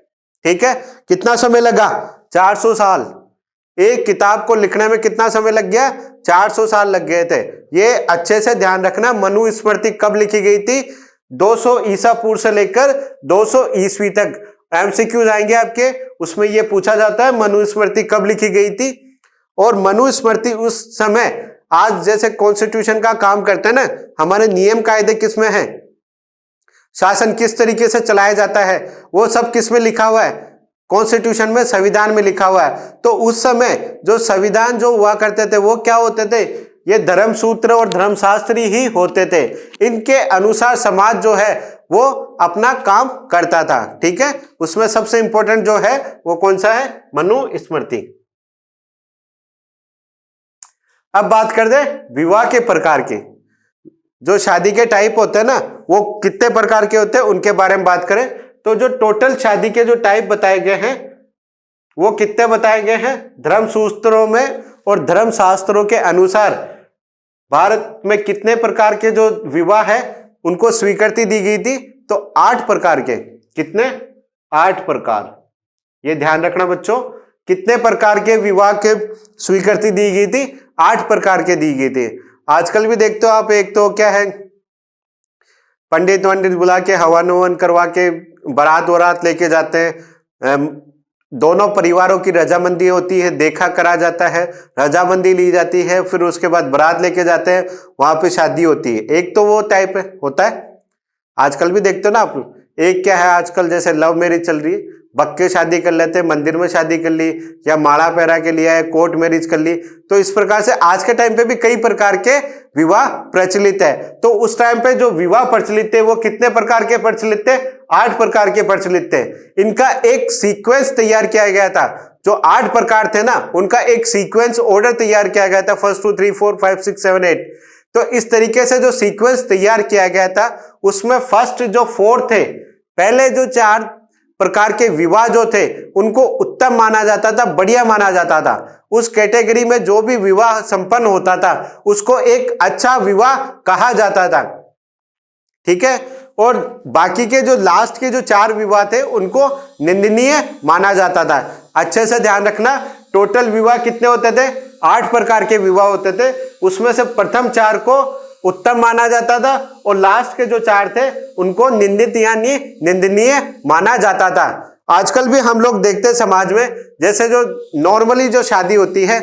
ठीक है, कितना समय लगा? 400 साल। एक किताब को लिखने में कितना समय लग गया? 400 साल लग गए थे। ये अच्छे से ध्यान रखना, मनुस्मृति कब लिखी गई थी? 200 ईसा पूर्व से लेकर 200 ईस्वी तक। एमसीक्यूज आएंगे आपके, उसमें ये पूछा जाता है मनुस्मृति कब लिखी गई थी। और मनुस्मृति उस समय आज जैसे कॉन्स्टिट्यूशन का काम करते हैं ना, हमारे नियम कायदे किसमें हैं, शासन किस तरीके से चलाया जाता है, वो सब किस में लिखा हुआ है? कॉन्स्टिट्यूशन में, संविधान में लिखा हुआ है। तो उस समय जो संविधान जो हुआ करते थे वो क्या होते थे? ये धर्मसूत्र और धर्मशास्त्री ही होते थे। इनके अनुसार समाज जो है वो अपना काम करता था। ठीक है, उसमें सबसे इंपॉर्टेंट जो है वो कौन सा है? मनुस्मृति। अब बात कर दे विवाह के प्रकार के। जो शादी के टाइप होते हैं ना, वो कितने प्रकार के होते हैं उनके बारे में बात करें तो जो टोटल शादी के जो टाइप बताए गए हैं वो कितने बताए गए हैं? धर्मसूत्रों में और धर्मशास्त्रों के अनुसार भारत में कितने प्रकार के जो विवाह है उनको स्वीकृति दी गई थी? तो 8 प्रकार के। कितने? 8 प्रकार। ये ध्यान रखना बच्चों, कितने प्रकार के विवाह के स्वीकृति दी गई थी? 8 प्रकार के दी गई थी। आजकल भी देखते हो आप, एक तो क्या है, पंडित वंडित बुला के हवन ववन करवा के बारात वरात लेके जाते हैं, दोनों परिवारों की रजामंदी होती है, देखा करा जाता है, रजामंदी ली जाती है, फिर उसके बाद बारात लेके जाते हैं, वहां पे शादी होती है। एक तो वो टाइप होता है, आजकल भी देखते हो ना आप। एक क्या है आजकल, जैसे लव मैरिज चल रही है, बक्के शादी कर लेते हैं, मंदिर में शादी कर ली, या माड़ा पहरा के लिया है, कोर्ट मैरिज कर ली। तो इस प्रकार से आज के टाइम पे भी कई प्रकार के विवाह प्रचलित है। तो उस टाइम पे जो विवाह प्रचलित थे वो कितने प्रकार के प्रचलित थे? 8 प्रकार के प्रचलित थे। इनका एक सीक्वेंस तैयार किया गया था। जो 8 प्रकार थे ना, उनका एक सीक्वेंस ऑर्डर तैयार किया गया था, 1 2 3 4 5 6 7 8। तो इस तरीके से जो सीक्वेंस तैयार किया गया था उसमें फर्स्ट जो 4 थे, पहले जो 4 प्रकार के विवाह जो थे उनको उत्तम माना जाता था, बढ़िया माना जाता था। उस कैटेगरी में जो भी विवाह संपन्न होता था उसको एक अच्छा विवाह कहा जाता था। ठीक है, और बाकी के जो लास्ट के जो 4 विवाह थे उनको निंदनीय माना जाता था। अच्छे से ध्यान रखना, टोटल विवाह कितने होते थे? 8 प्रकार के विवाह होते थे। उसमें से प्रथम 4 को उत्तम माना जाता था और लास्ट के जो 4 थे उनको निंदित यानी निंदनीय माना जाता था। आजकल भी हम लोग देखते हैं समाज में, जैसे जो नॉर्मली जो शादी होती है,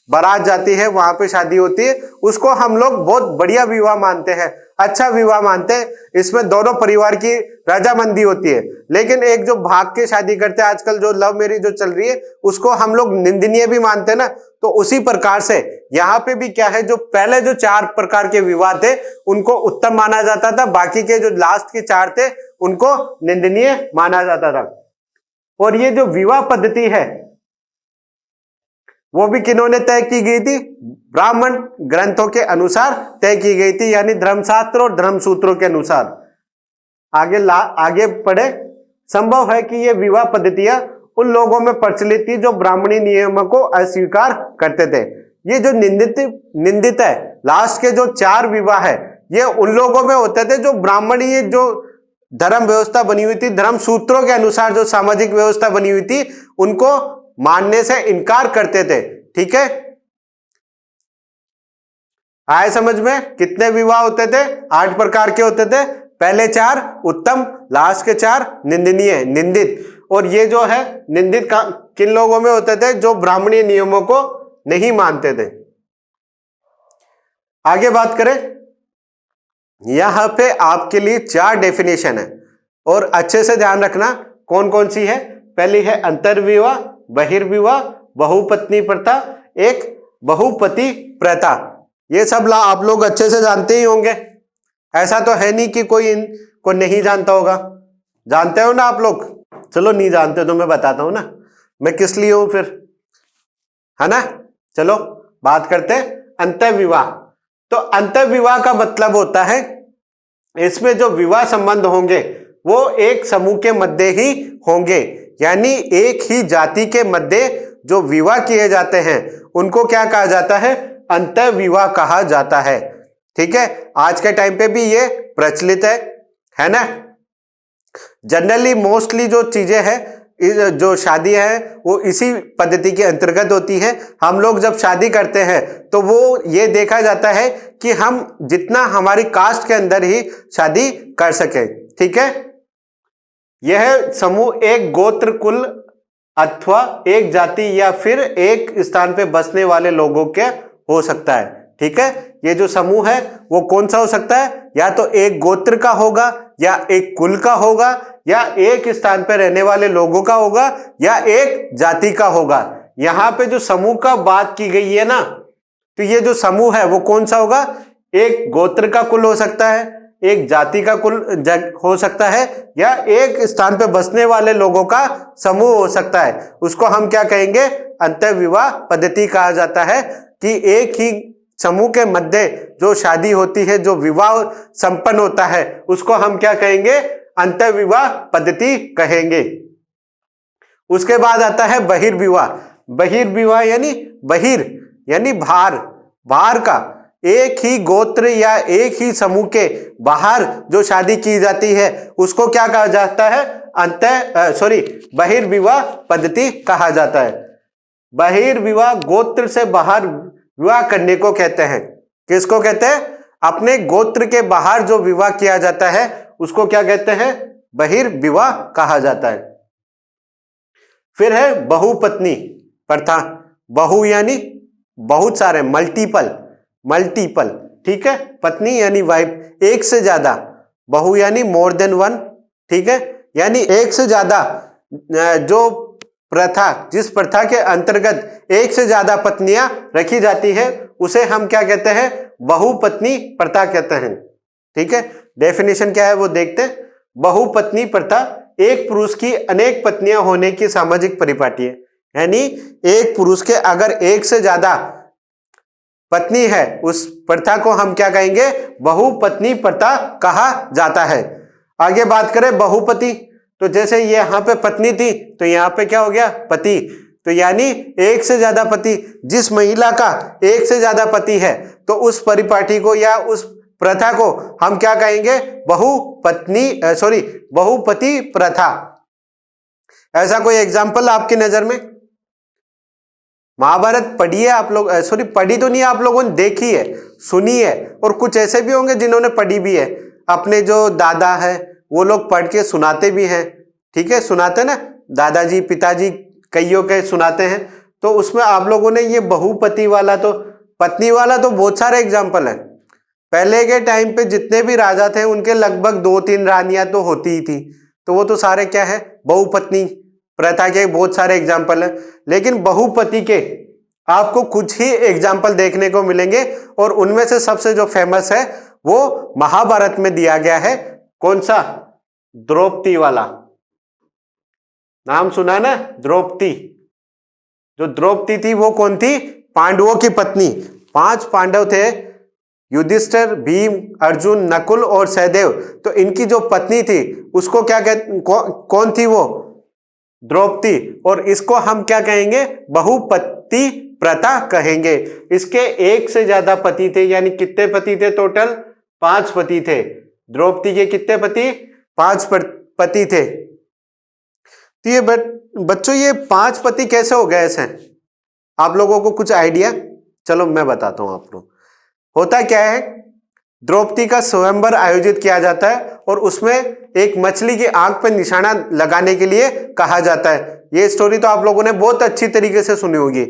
बारात जाती है, वहां पे शादी होती है, उसको हम लोग बहुत बढ़िया विवाह मानते हैं, अच्छा विवाह मानते हैं। इसमें दोनों परिवार की रजामंदी होती है। लेकिन एक जो भाग के शादी करते हैं आजकल, जो लव मैरिज जो चल रही है, उसको हम लोग निंदनीय भी मानते हैं ना। तो उसी प्रकार से यहाँ पे भी क्या है, जो पहले जो 4 प्रकार के विवाह थे उनको उत्तम माना जाता था, बाकी के जो लास्ट के 4 थे उनको निंदनीय माना जाता था। और ये जो विवाह पद्धति है वो भी किन्होंने तय की गई थी? ब्राह्मण ग्रंथों के अनुसार तय की गई थी, यानी धर्मशास्त्र और धर्मसूत्रों के अनुसार। आगे पढ़े। संभव है कि ये विवाह पद्धतियां उन लोगों में प्रचलित थी जो ब्राह्मणी नियमों को अस्वीकार करते थे। ये जो निंदित है, लास्ट के जो 4 विवाह है, ये उन लोगों में होते थे जो ब्राह्मणीय जो धर्म व्यवस्था बनी हुई थी, धर्म सूत्रों के अनुसार जो सामाजिक व्यवस्था बनी हुई थी, उनको मानने से इनकार करते थे। ठीक है, आए समझ में? कितने विवाह होते थे? 8 प्रकार के होते थे। पहले 4 उत्तम, लास्ट के 4 निंदनीय, निंदित। और ये जो है निंदित किन लोगों में होते थे? जो ब्राह्मणीय नियमों को नहीं मानते थे। आगे बात करें, यहां पे आपके लिए 4 डेफिनेशन है और अच्छे से ध्यान रखना कौन कौन सी है। पहली है अंतर्विवाह, बहिर्विवाह, बहुपत्नी प्रथा, एक बहुपति प्रथा। ये सब आप लोग अच्छे से जानते ही होंगे, ऐसा तो है नहीं कि कोई इनको नहीं जानता होगा। जानते हो ना आप लोग? चलो नहीं जानते तो मैं बताता हूं ना, मैं किस लिए हूं फिर, है ना। चलो बात करते हैं अंतर्विवाह। तो अंतर्विवाह का मतलब होता है इसमें जो विवाह संबंध होंगे वो एक समूह के मध्य ही होंगे, यानी एक ही जाति के मध्य जो विवाह किए जाते हैं उनको क्या कहा जाता है? अंतर्विवाह कहा जाता है। ठीक है, आज के टाइम पे भी ये प्रचलित है ना। जनरली मोस्टली जो चीजें हैं, जो शादी है वो इसी पद्धति के अंतर्गत होती है। हम लोग जब शादी करते हैं तो वो ये देखा जाता है कि हम जितना हमारी कास्ट के अंदर ही शादी कर सके। ठीक है, यह समूह एक गोत्र, कुल अथवा एक जाति या फिर एक स्थान पे बसने वाले लोगों के हो सकता है। ठीक है, ये जो समूह है वो कौन सा हो सकता है? या तो एक गोत्र का होगा, या एक कुल का होगा, या एक स्थान पे रहने वाले लोगों का होगा, या एक जाति का होगा। यहां पे जो समूह का बात की गई है ना, तो ये जो समूह है वो कौन सा होगा? एक गोत्र का कुल हो सकता है, एक जाति का कुल हो सकता है या एक स्थान पे बसने वाले लोगों का समूह हो सकता है। उसको हम क्या कहेंगे? अंतःविवाह पद्धति कहा जाता है कि एक ही समूह के मध्य जो शादी होती है, जो विवाह संपन्न होता है, उसको हम क्या कहेंगे? अंतःविवाह पद्धति कहेंगे। उसके बाद आता है बहिर्विवाह। बहिर्विवाह यानी बाहर का, एक ही गोत्र या एक ही समूह के बाहर जो शादी की जाती है उसको क्या कहा जाता है? बहिर्विवाह पद्धति कहा जाता है। बहिर्विवाह गोत्र से बाहर विवाह करने को कहते हैं। किसको कहते हैं? अपने गोत्र के बाहर जो विवाह किया जाता है उसको क्या कहते हैं? बहिर्विवाह कहा जाता है। फिर है बहुपत्नी प्रथा। बहु यानी बहुत सारे, मल्टीपल, ठीक है। पत्नी यानी वाइफ, एक से ज्यादा। बहु यानी मोर देन वन, ठीक है, यानी एक से ज्यादा। जो प्रथा, जिस प्रथा के अंतर्गत एक से ज्यादा पत्नियां रखी जाती है उसे हम क्या कहते हैं? बहुपत्नी प्रथा कहते हैं, ठीक है। डेफिनेशन क्या है वो देखते हैं। बहुपत्नी प्रथा एक पुरुष की अनेक पत्नियां होने की सामाजिक परिपाटी है। यानी एक पुरुष के अगर एक से ज्यादा पत्नी है, उस प्रथा को हम क्या कहेंगे? बहुपत्नी प्रथा कहा जाता है। आगे बात करें बहुपति, तो जैसे ये यहाँ पे पत्नी थी तो यहाँ पे क्या हो गया? पति। तो यानी एक से ज्यादा पति, जिस महिला का एक से ज्यादा पति है तो उस परिपाटी को या उस प्रथा को हम क्या कहेंगे? बहुपति प्रथा। ऐसा कोई एग्जाम्पल आपकी नजर में? महाभारत पढ़ी है आप लोग? पढ़ी तो नहीं, आप लोगों ने देखी है, सुनी है, और कुछ ऐसे भी होंगे जिन्होंने पढ़ी भी है। अपने जो दादा है वो लोग पढ़ के सुनाते भी हैं, ठीक है, सुनाते ना, दादाजी पिताजी कईयों के सुनाते हैं। तो उसमें आप लोगों ने ये बहुपति वाला तो, पत्नी वाला तो बहुत सारे एग्जाम्पल है। पहले के टाइम पे जितने भी राजा थे उनके लगभग 2-3 रानियां तो होती ही थी, तो वो तो सारे क्या है? बहुपत्नी प्रथा के बहुत सारे एग्जाम्पल है। लेकिन बहुपति के आपको कुछ ही एग्जाम्पल देखने को मिलेंगे, और उनमें से सबसे जो फेमस है वो महाभारत में दिया गया है। कौन सा? द्रौपदी वाला। नाम सुना ना, द्रौपदी। जो द्रौपदी थी वो कौन थी? पांडवों की पत्नी। 5 पांडव थे, युधिष्ठिर, भीम, अर्जुन, नकुल और सहदेव। तो इनकी जो पत्नी थी उसको क्या कहते, कौन थी वो? द्रौपदी। और इसको हम क्या कहेंगे? बहुपति प्रथा कहेंगे। इसके एक से ज्यादा पति थे, यानी कितने पति थे टोटल? 5 पति थे। द्रौपदी के कितने पति? 5 पति थे। तो ये बच्चों ये 5 पति कैसे हो गए ऐसे? आप लोगों को कुछ आइडिया? चलो मैं बताता हूं आप लोग। होता क्या है, द्रौपदी का स्वयंवर आयोजित किया जाता है और उसमें एक मछली की आंख पर निशाना लगाने के लिए कहा जाता है। ये स्टोरी तो आप लोगों ने बहुत अच्छी तरीके से सुनी होगी।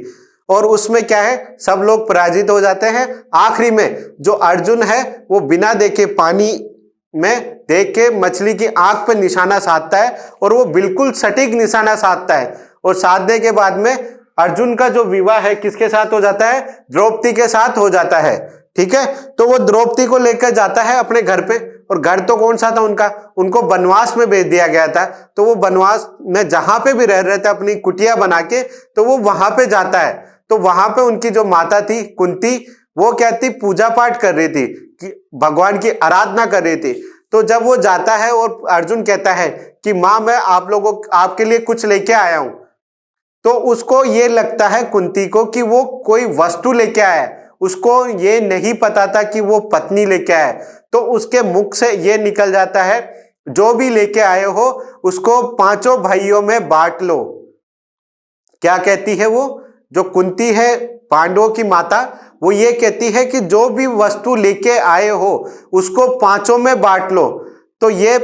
और उसमें क्या है, सब लोग पराजित हो जाते हैं। आखिरी में जो अर्जुन है वो बिना देखे, पानी में देख के मछली की आंख पर निशाना साधता है, और वो बिल्कुल सटीक निशाना साधता है। और साधने के बाद में अर्जुन का जो विवाह है किसके साथ हो जाता है? द्रौपदी के साथ हो जाता है, ठीक है। तो वो द्रौपदी को लेकर जाता है अपने घर पे, और घर तो कौन सा था उनका? उनको वनवास में भेज दिया गया था। तो वो वनवास में जहां पे भी रह रहे थे अपनी कुटिया बना के, तो वो वहां पे जाता है। तो वहां पे उनकी जो माता थी कुंती, वो क्या थी? पूजा पाठ कर रही थी, कि भगवान की आराधना कर रही थी। तो जब वो जाता है और अर्जुन कहता है कि माँ मैं आपके लिए कुछ लेके आया हूं, तो उसको ये लगता है कुंती को कि वो कोई वस्तु लेके आया है। उसको ये नहीं पता था कि वो पत्नी लेके आया है। तो उसके मुख से ये निकल जाता है, जो भी लेके आए हो उसको 5 भाइयों में बांट लो। क्या कहती है वो? जो कुंती है, पांडवों की माता, वो ये कहती है कि जो भी वस्तु लेके आए हो उसको 5 में बांट लो। तो ये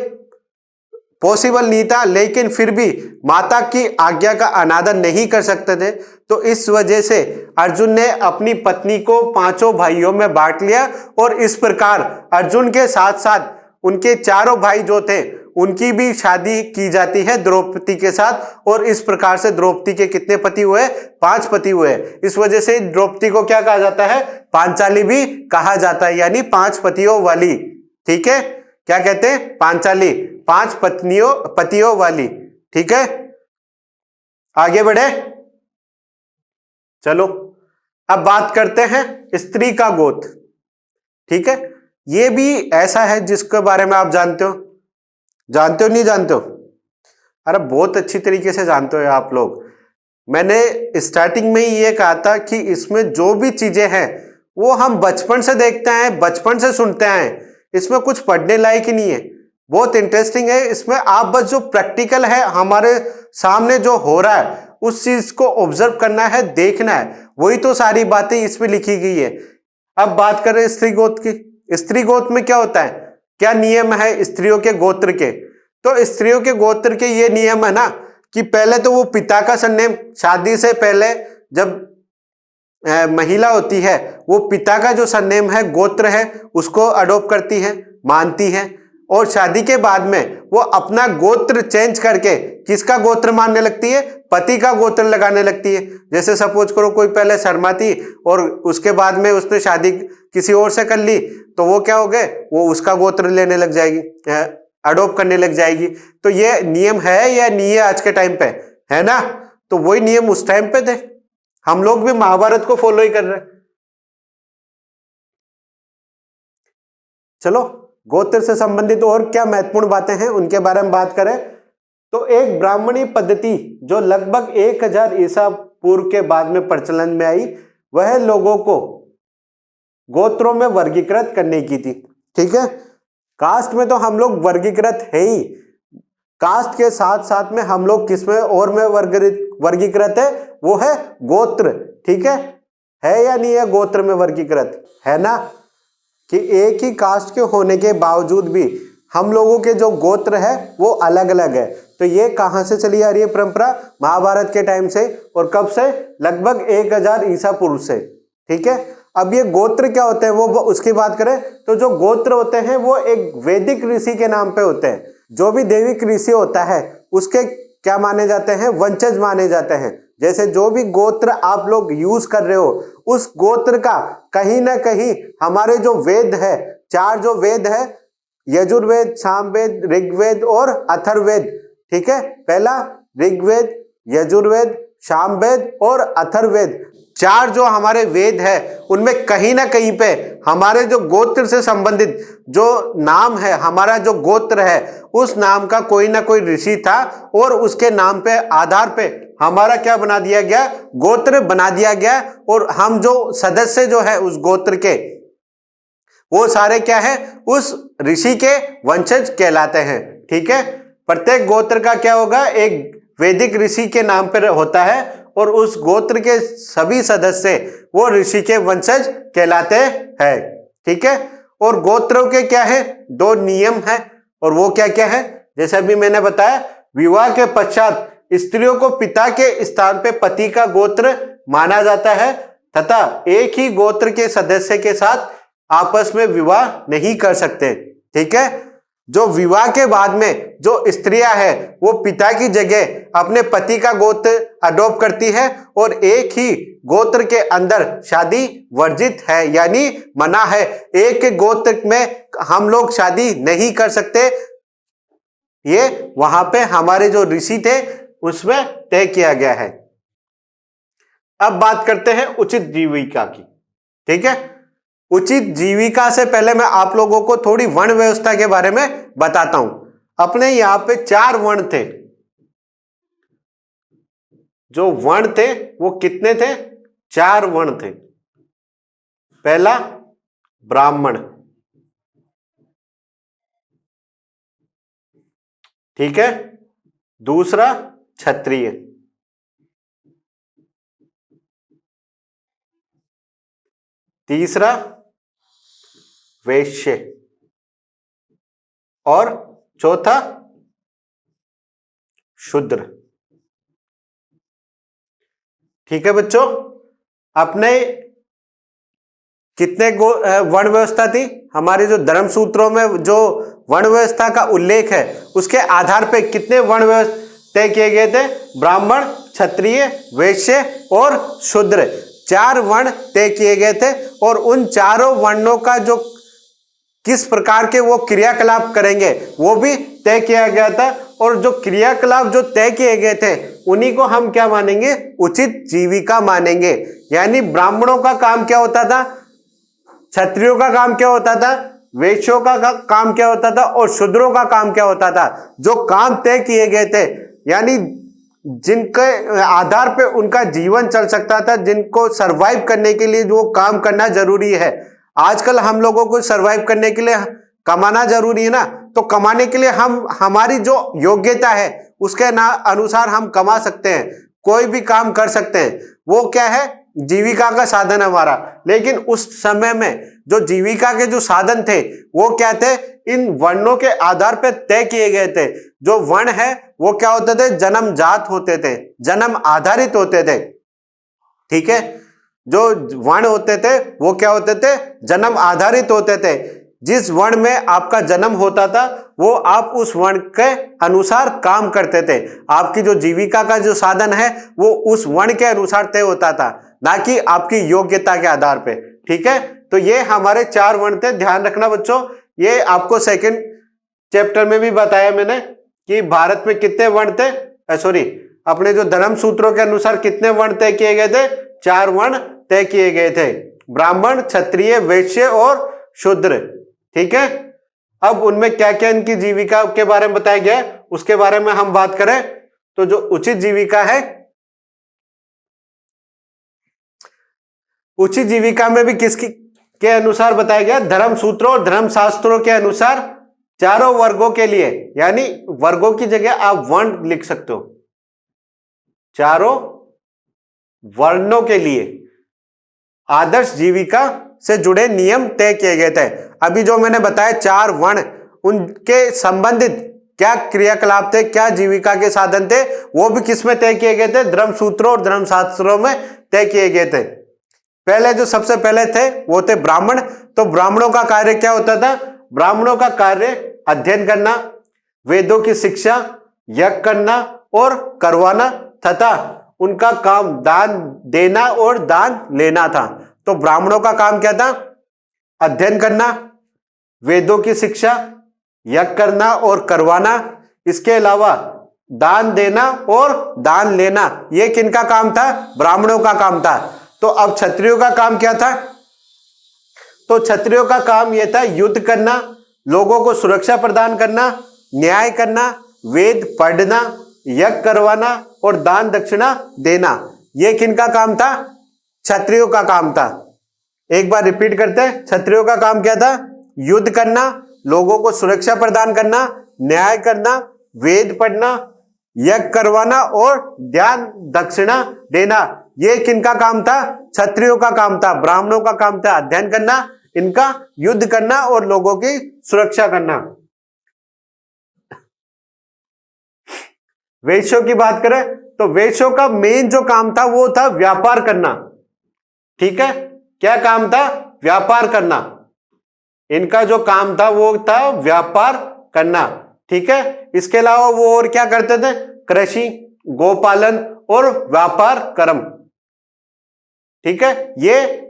पॉसिबल नहीं था, लेकिन फिर भी माता की आज्ञा का अनादर नहीं कर सकते थे। तो इस वजह से अर्जुन ने अपनी पत्नी को 5 भाइयों में बांट लिया, और इस प्रकार अर्जुन के साथ साथ उनके 4 भाई जो थे उनकी भी शादी की जाती है द्रौपदी के साथ। और इस प्रकार से द्रौपदी के कितने पति हुए? 5 पति हुए। इस वजह से द्रौपदी को क्या कहा जाता है? पांचाली भी कहा जाता है, यानी 5 पतियों वाली, ठीक है। क्या कहते हैं? पांचाली, 5 पतियों वाली। ठीक है, आगे बढ़े। चलो अब बात करते हैं स्त्री का गोत्र। ठीक है, ये भी ऐसा है जिसके बारे में आप जानते हो, जानते हो नहीं जानते हो? अरे बहुत अच्छी तरीके से जानते हो आप लोग। मैंने स्टार्टिंग में ही ये कहा था कि इसमें जो भी चीजें हैं वो हम बचपन से देखते हैं, बचपन से सुनते हैं, इसमें कुछ पढ़ने लायक ही नहीं है। बहुत इंटरेस्टिंग है। इसमें आप बस जो प्रैक्टिकल है, हमारे सामने जो हो रहा है उस चीज को ऑब्जर्व करना है, देखना है, वही तो सारी बातें इसमें लिखी गई है। अब बात करें स्त्री गोत्र की। स्त्री गोत्र में क्या होता है, क्या नियम है स्त्रियों के गोत्र के? तो स्त्रियों के गोत्र के ये नियम है ना कि पहले तो वो पिता का सरनेम, शादी से पहले जब महिला होती है वो पिता का जो सरनेम है, गोत्र है, उसको अडॉप्ट करती है, मानती है। और शादी के बाद में वो अपना गोत्र चेंज करके किसका गोत्र मानने लगती है? पति का गोत्र लगाने लगती है। जैसे सपोज करो कोई पहले शर्मा थी और उसके बाद में उसने शादी किसी और से कर ली, तो वो क्या हो गए, वो उसका गोत्र लेने लग जाएगी, अडॉप्ट करने लग जाएगी। तो ये नियम है या नहीं है आज के टाइम पे? है ना? तो वही नियम उस टाइम पे थे, हम लोग भी महाभारत को फॉलो ही कर रहे हैं। चलो गोत्र से संबंधित और क्या महत्वपूर्ण बातें हैं उनके बारे में बात करें तो एक ब्राह्मणी पद्धति जो लगभग 1000 ईसा पूर्व के बाद में प्रचलन में आई, वह लोगों को गोत्रों में वर्गीकृत करने की थी। ठीक है, कास्ट में तो हम लोग वर्गीकृत है ही, कास्ट के साथ साथ में हम लोग किसमें और में वर्गीकृत है? वो है गोत्र। ठीक है या नहीं है? गोत्र में वर्गीकृत है ना, कि एक ही कास्ट के होने के बावजूद भी हम लोगों के जो गोत्र है वो अलग अलग है। तो ये कहां से चली आ रही है परंपरा? महाभारत के टाइम से। और कब से? लगभग 1000 ईसा पूर्व से। ठीक है, अब ये गोत्र क्या होते हैं वो उसकी बात करें तो जो गोत्र होते हैं वो एक वैदिक ऋषि के नाम पे होते हैं। जो भी दैविक ऋषि होता है उसके क्या माने जाते हैं? वंशज माने जाते हैं। जैसे जो भी गोत्र आप लोग यूज कर रहे हो उस गोत्र का कहीं ना कहीं हमारे जो वेद है, 4 जो वेद है, यजुर्वेद, सामवेद, ऋग्वेद और अथर्ववेद। ठीक है, पहला ऋग्वेद, यजुर्वेद, सामवेद और अथर्ववेद, 4 जो हमारे वेद है उनमें कहीं ना कहीं पे हमारे जो गोत्र से संबंधित जो नाम है, हमारा जो गोत्र है उस नाम का कोई ना कोई ऋषि था और उसके नाम पे आधार पे हमारा क्या बना दिया गया? गोत्र बना दिया गया। और हम जो सदस्य जो है उस गोत्र के, वो सारे क्या है? उस ऋषि के वंशज कहलाते हैं। ठीक है, प्रत्येक गोत्र का क्या होगा? एक वैदिक ऋषि के नाम पर होता है और उस गोत्र के सभी सदस्य वो ऋषि के वंशज कहलाते हैं। ठीक है, और गोत्रों के क्या है? 2 नियम है और वो क्या क्या है? जैसे अभी मैंने बताया, विवाह के पश्चात स्त्रियों को पिता के स्थान पे पति का गोत्र माना जाता है तथा एक ही गोत्र के सदस्य के साथ आपस में विवाह नहीं कर सकते। ठीक है, जो विवाह के बाद में जो स्त्रियां हैं वो पिता की जगह अपने पति का गोत्र अडॉप्ट करती है और एक ही गोत्र के अंदर शादी वर्जित है, यानी मना है। एक गोत्र में हम लोग शादी नहीं कर सकते, ये वहां पे हमारे जो ऋषि थे उसमें तय किया गया है। अब बात करते हैं उचित जीविका की। ठीक है, उचित जीविका से पहले मैं आप लोगों को थोड़ी वर्ण व्यवस्था के बारे में बताता हूं। अपने यहां पे 4 वर्ण थे। जो वर्ण थे वो कितने थे? 4 वर्ण थे। पहला ब्राह्मण, ठीक है, दूसरा क्षत्रिय, तीसरा वैश्य और चौथा शूद्र। ठीक है बच्चों, अपने कितने वर्ण व्यवस्था थी? हमारे जो धर्म सूत्रों में जो वर्ण व्यवस्था का उल्लेख है उसके आधार पर कितने वर्ण व्यवस्था तय किए गए थे? ब्राह्मण, क्षत्रिय, वैश्य और शूद्र, 4 वर्ण तय किए गए थे। और उन चारों वर्णों का जो किस प्रकार के वो क्रियाकलाप करेंगे वो भी तय किया गया था। और जो क्रियाकलाप जो तय किए गए थे उन्हीं को हम क्या मानेंगे, उचित जीविका मानेंगे। यानी ब्राह्मणों का काम क्या होता था, क्षत्रियों का काम क्या होता था, वैश्यों का काम क्या होता था और शूद्रों का काम क्या होता था। जो काम तय किए गए थे यानी जिनके आधार पे उनका जीवन चल सकता था, जिनको सरवाइव करने के लिए जो काम करना जरूरी है। आजकल हम लोगों को सरवाइव करने के लिए कमाना जरूरी है ना, तो कमाने के लिए हम हमारी जो योग्यता है उसके अनुसार हम कमा सकते हैं, कोई भी काम कर सकते हैं। वो क्या है, जीविका का साधन हमारा। लेकिन उस समय में जो जीविका के जो साधन थे वो क्या थे, इन वर्णों के आधार पर तय किए गए थे। जो वर्ण है वो क्या होते थे, जन्मजात होते थे, जन्म आधारित होते थे। ठीक है, जो वर्ण होते थे वो क्या होते थे, जन्म आधारित होते थे। जिस वर्ण में आपका जन्म होता था वो आप उस वर्ण के अनुसार काम करते थे। आपकी जो जीविका का जो साधन है वो उस वर्ण के अनुसार तय होता था, ना कि आपकी योग्यता के आधार पे। ठीक है, तो ये हमारे 4 वर्ण थे। ध्यान रखना बच्चों, ये आपको सेकंड चैप्टर में भी बताया मैंने कि भारत में कितने वर्ण थे, अपने जो धर्म सूत्रों के अनुसार कितने वर्ण तय किए गए थे, 4 वर्ण तय किए गए थे, ब्राह्मण, क्षत्रिय, वैश्य और शूद्र। ठीक है, अब उनमें क्या क्या इनकी जीविका के बारे में बताया गया है उसके बारे में हम बात करें तो जो उचित जीविका है, उचित जीविका में भी किसकी के अनुसार बताया गया, धर्म सूत्रों और धर्म शास्त्रों के अनुसार चारों वर्गों के लिए, यानी वर्गों की जगह आप वर्ण लिख सकते हो, चारों वर्णों के लिए आदर्श जीविका से जुड़े नियम तय किए गए थे। अभी जो मैंने बताया 4 वर्ण, उनके संबंधित क्या क्रियाकलाप थे, क्या जीविका के साधन थे, वो भी किसमें तय किए गए थे, धर्म सूत्रों और धर्म शास्त्रों में तय किए गए थे। पहले जो सबसे पहले थे वो थे ब्राह्मण। तो ब्राह्मणों का कार्य क्या होता था, ब्राह्मणों का कार्य अध्ययन करना, वेदों की शिक्षा, यज्ञ करना और करवाना तथा उनका काम दान देना और दान लेना था। तो ब्राह्मणों का काम क्या था, अध्ययन करना, वेदों की शिक्षा, यज्ञ करना और करवाना, इसके अलावा दान देना और दान लेना। ये किनका काम था, ब्राह्मणों का काम था। तो अब क्षत्रियों का काम क्या था, तो क्षत्रियों का काम यह था युद्ध करना, लोगों को सुरक्षा प्रदान करना, न्याय करना, वेद पढ़ना, यज्ञ करवाना और दान दक्षिणा देना। यह किनका काम था, क्षत्रियों का काम था। एक बार रिपीट करते हैं, क्षत्रियों का काम क्या था, युद्ध करना, लोगों को सुरक्षा प्रदान करना, न्याय करना, वेद पढ़ना, यज्ञ करवाना और दान दक्षिणा देना। ये किनका काम था, क्षत्रियों का काम था। ब्राह्मणों का काम था अध्ययन करना, इनका युद्ध करना और लोगों की सुरक्षा करना। वैश्यों की बात करें तो वैश्यों का मेन जो काम था वो था व्यापार करना। ठीक है, क्या काम था, व्यापार करना। इनका जो काम था वो था व्यापार करना। ठीक है, इसके अलावा वो और क्या करते थे, कृषि, गोपालन और व्यापार कर्म। ठीक है, ये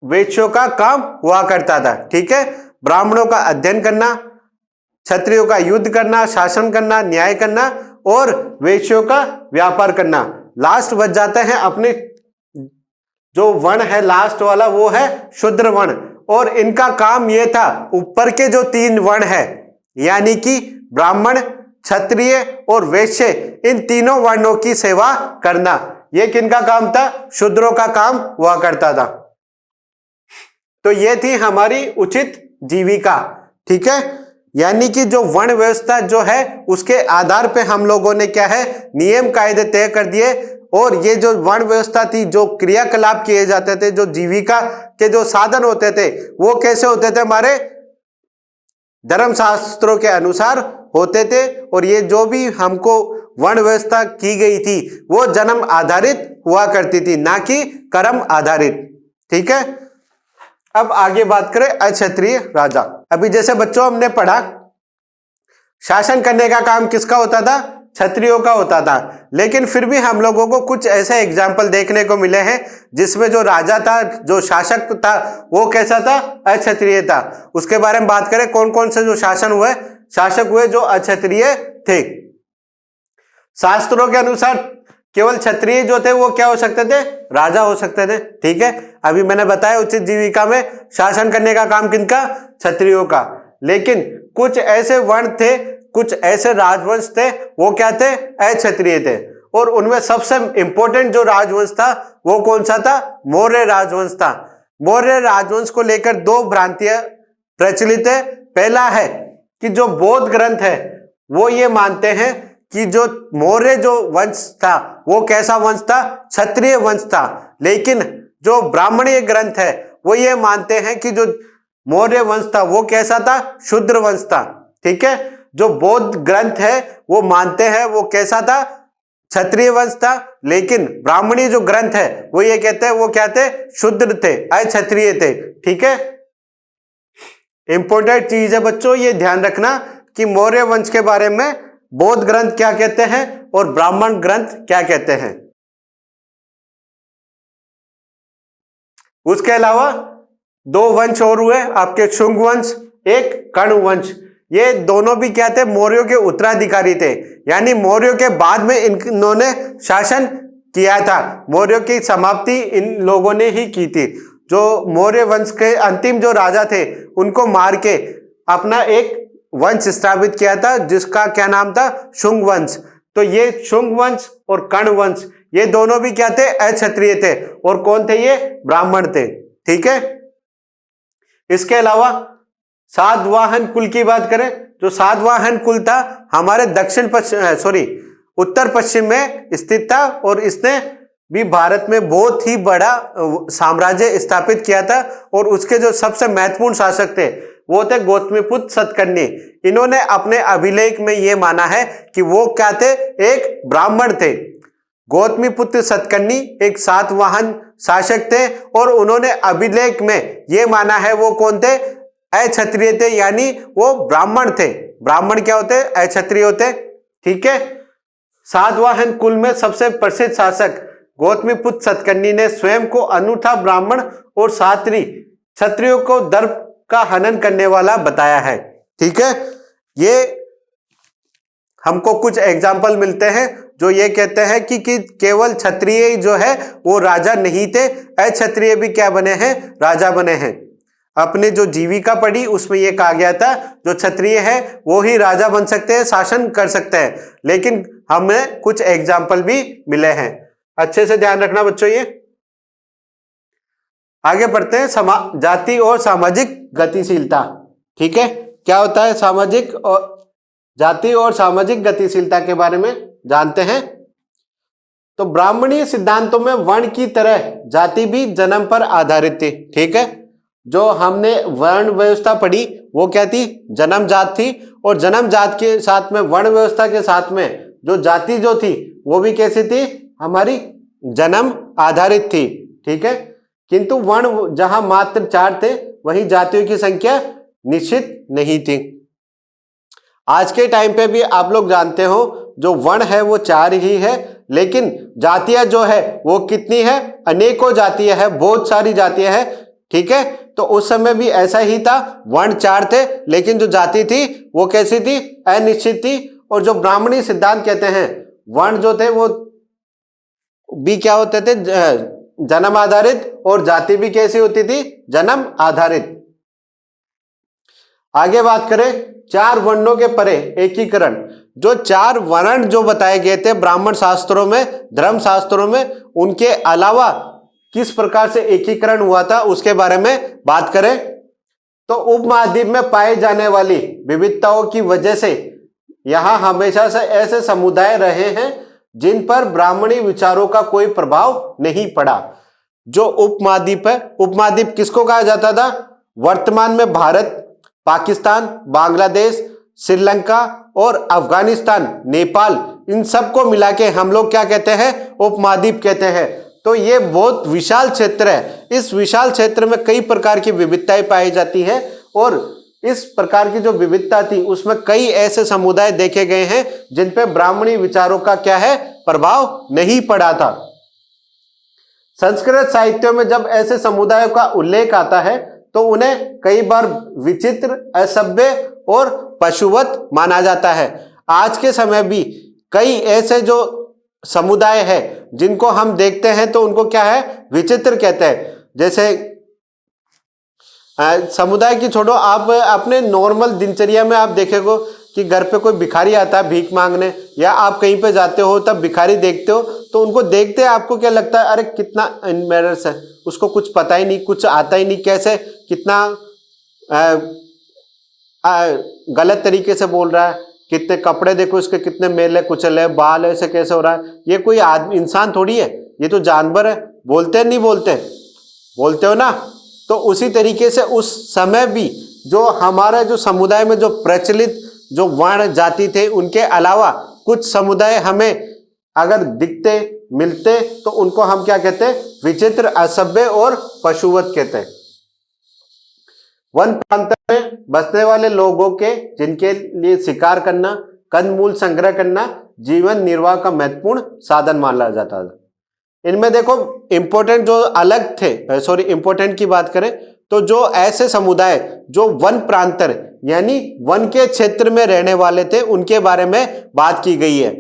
वैश्यों का काम हुआ करता था। ठीक है, ब्राह्मणों का अध्ययन करना, क्षत्रियों का युद्ध करना, शासन करना, न्याय करना और वैश्यों का व्यापार करना। लास्ट बच जाते हैं अपने जो वर्ण है लास्ट वाला, वो है शूद्र वर्ण। और इनका काम यह था, ऊपर के जो 3 वर्ण है यानी कि ब्राह्मण, क्षत्रिय और वैश्य, इन तीनों वर्णों की सेवा करना। यह किनका काम था, शूद्रों का काम हुआ करता था। तो ये थी हमारी उचित जीविका। ठीक है, यानी कि जो वर्ण व्यवस्था जो है उसके आधार पे हम लोगों ने क्या है, नियम कायदे तय कर दिए। और ये जो वर्ण व्यवस्था थी, जो क्रियाकलाप किए जाते थे, जो जीविका के जो साधन होते थे, वो कैसे होते थे, हमारे धर्म शास्त्रों के अनुसार होते थे। और ये जो भी हमको वर्ण व्यवस्था की गई थी वो जन्म आधारित हुआ करती थी, ना कि कर्म आधारित। ठीक है, अब आगे बात करें अक्षत्रिय राजा। अभी जैसे बच्चों हमने पढ़ा, शासन करने का काम किसका होता था, क्षत्रियों का होता था। लेकिन फिर भी हम लोगों को कुछ ऐसे एग्जाम्पल देखने को मिले हैं जिसमें जो राजा था, जो शासक था, वो कैसा था? अक्षत्रिय था। उसके बारे में बात करें, कौन कौन से जो शासक हुए जो अक्षत्रिय थे। शास्त्रों के अनुसार केवल क्षत्रिय जो थे वो क्या हो सकते थे? राजा हो सकते थे। ठीक है, अभी मैंने बताया उचित जीविका में शासन करने का काम किनका? क्षत्रियों का। लेकिन कुछ ऐसे वर्ण थे, कुछ ऐसे राजवंश थे, वो क्या थे? अक्षत्रिय थे। और उनमें सबसे इंपॉर्टेंट जो राजवंश था वो कौन सा था? मौर्य राजवंश था। मौर्य राजवंश को लेकर दो भ्रांतियां प्रचलित है। पहला है कि जो बौद्ध ग्रंथ है वो ये मानते हैं कि जो मौर्य जो वंश था वो कैसा वंश था? क्षत्रिय वंश था। लेकिन जो ब्राह्मणीय ग्रंथ है वो ये मानते हैं कि जो मौर्य वंश था वो कैसा था? शूद्र वंश था। ठीक है, जो बौद्ध ग्रंथ है वो मानते हैं वो कैसा था? क्षत्रिय वंश था। लेकिन ब्राह्मणी जो ग्रंथ है वो ये कहते हैं वो क्या थे? शूद्र थे, अक्षत्रिय थे। ठीक है, इंपॉर्टेंट चीज है बच्चों, ये ध्यान रखना कि मौर्य वंश के बारे में बौद्ध ग्रंथ क्या कहते हैं और ब्राह्मण ग्रंथ क्या कहते हैं। उसके अलावा दो वंश और हुए आपके, शुंग वंश, एक कर्ण वंश। ये दोनों भी क्या थे? मौर्यों के उत्तराधिकारी थे, यानी मौर्यों के बाद में इन्होंने शासन किया था। मौर्यों की समाप्ति इन लोगों ने ही की थी। जो मौर्य वंश के अंतिम जो राजा थे उनको मार के अपना एक वंश स्थापित किया था जिसका क्या नाम था? शुंग वंश। तो ये शुंग वंश और कर्ण वंश ये दोनों भी क्या थे? अक्षत्रिय थे। और कौन थे ये? ब्राह्मण थे। ठीक है, इसके अलावा सातवाहन कुल की बात करें, जो सातवाहन कुल था हमारे उत्तर पश्चिम में स्थित था और इसने भी भारत में बहुत ही बड़ा साम्राज्य स्थापित किया था। और उसके जो सबसे महत्वपूर्ण शासक थे वो थे गौतमीपुत्र सतकर्णी। इन्होंने अपने अभिलेख में ये माना है कि वो क्या थे? एक ब्राह्मण थे। गौतमीपुत्र सतकर्णी एक सातवाहन शासक थे और उन्होंने अभिलेख में ये माना है वो कौन थे? अक्षत्रिय थे, यानी वो ब्राह्मण थे। ब्राह्मण क्या होते? अक्षत्रिय होते। ठीक है, सातवाहन कुल में सबसे प्रसिद्ध शासक गौतमीपुत्र सतकर्णी ने स्वयं को अनूठा ब्राह्मण और क्षत्रियों को दर्प का हनन करने वाला बताया है। ठीक है, ये हमको कुछ एग्जाम्पल मिलते हैं जो ये कहते हैं कि केवल क्षत्रिय जो है वो राजा नहीं थे, अक्षत्रिय भी क्या बने हैं? राजा बने हैं। अपने जो जीविका पढ़ी उसमें ये कहा गया था जो क्षत्रिय है वो ही राजा बन सकते हैं, शासन कर सकते हैं। लेकिन हमें कुछ एग्जाम्पल भी मिले हैं। अच्छे से ध्यान रखना बच्चों। ये आगे बढ़ते हैं, जाति और सामाजिक गतिशीलता। ठीक है, क्या होता है? सामाजिक और जाति और सामाजिक गतिशीलता के बारे में जानते हैं। तो ब्राह्मणीय सिद्धांतों में वर्ण की तरह जाति भी जन्म पर आधारित थी। ठीक है, जो हमने वर्ण व्यवस्था पढ़ी वो क्या थी? जन्म जात थी। और जन्म जात के साथ में वर्ण व्यवस्था के साथ में जो जाति जो थी वो भी कैसी थी? हमारी जन्म आधारित थी। ठीक है, किंतु वर्ण जहां मात्र 4 थे वहीं जातियों की संख्या निश्चित नहीं थी। आज के टाइम पे भी आप लोग जानते हो जो वर्ण है वो 4 ही है, लेकिन जातियां जो है वो कितनी है? अनेकों जातियां है, बहुत सारी जातियां है। ठीक है, तो उस समय भी ऐसा ही था, वर्ण 4 थे लेकिन जो जाति थी वो कैसी थी? अनिश्चित थी। और जो ब्राह्मणी सिद्धांत कहते हैं वर्ण जो थे वो भी क्या होते थे? जन्म आधारित, और जाति भी कैसी होती थी? जन्म आधारित। आगे बात करें 4 वर्णों के परे एकीकरण। जो 4 वर्ण जो बताए गए थे ब्राह्मण शास्त्रों में, धर्म शास्त्रों में, उनके अलावा किस प्रकार से एकीकरण हुआ था उसके बारे में बात करें तो उपमहाद्वीप में पाए जाने वाली विविधताओं की वजह से यहां हमेशा से ऐसे समुदाय रहे हैं जिन पर ब्राह्मणी विचारों का कोई प्रभाव नहीं पड़ा। जो उपमहाद्वीप है, उपमहाद्वीप किसको कहा जाता था? वर्तमान में भारत, पाकिस्तान, बांग्लादेश, श्रीलंका और अफगानिस्तान, नेपाल, इन सबको मिला के हम लोग क्या कहते हैं? उपमहाद्वीप कहते हैं। तो ये बहुत विशाल क्षेत्र है। इस विशाल क्षेत्र में कई प्रकार की विविधताएं पाई जाती है और इस प्रकार की जो विविधता थी उसमें कई ऐसे समुदाय देखे गए हैं जिन पे ब्राह्मणी विचारों का क्या है, प्रभाव नहीं पड़ा था। संस्कृत साहित्यों में जब ऐसे समुदायों का उल्लेख आता है तो उन्हें कई बार विचित्र, असभ्य और पशुवत माना जाता है। आज के समय भी कई ऐसे जो समुदाय है जिनको हम देखते हैं तो उनको क्या है, विचित्र कहते हैं। जैसे समुदाय की छोड़ो, आप अपने नॉर्मल दिनचर्या में आप देखेगो कि घर पे कोई भिखारी आता है भीख मांगने, या आप कहीं पे जाते हो तब भिखारी देखते हो तो उनको देखते आपको क्या लगता है, अरे कितना इनमेरर्स है, उसको कुछ पता ही नहीं, कुछ आता ही नहीं, कैसे कितना गलत तरीके से बोल रहा है, कितने कपड़े देखो इसके कितने मेले कुचले, बाल ऐसे कैसे हो रहा है, ये कोई आदमी इंसान थोड़ी है, ये तो जानवर है। बोलते नहीं बोलते, बोलते हो ना। तो उसी तरीके से उस समय भी जो हमारा जो समुदाय में जो प्रचलित जो वर्ण जाति थे उनके अलावा कुछ समुदाय हमें अगर दिखते मिलते तो उनको हम क्या कहते हैं, विचित्र, असभ्य और पशुवत कहते हैं। वन प्रांत में बसने वाले लोगों के जिनके लिए शिकार करना, कंदमूल संग्रह करना जीवन निर्वाह का महत्वपूर्ण साधन माना जाता था। इनमें देखो इंपॉर्टेंट जो अलग थे, सॉरी इंपॉर्टेंट की बात करें तो जो ऐसे समुदाय जो वन प्रांतर यानी वन के क्षेत्र में रहने वाले थे उनके बारे में बात की गई है।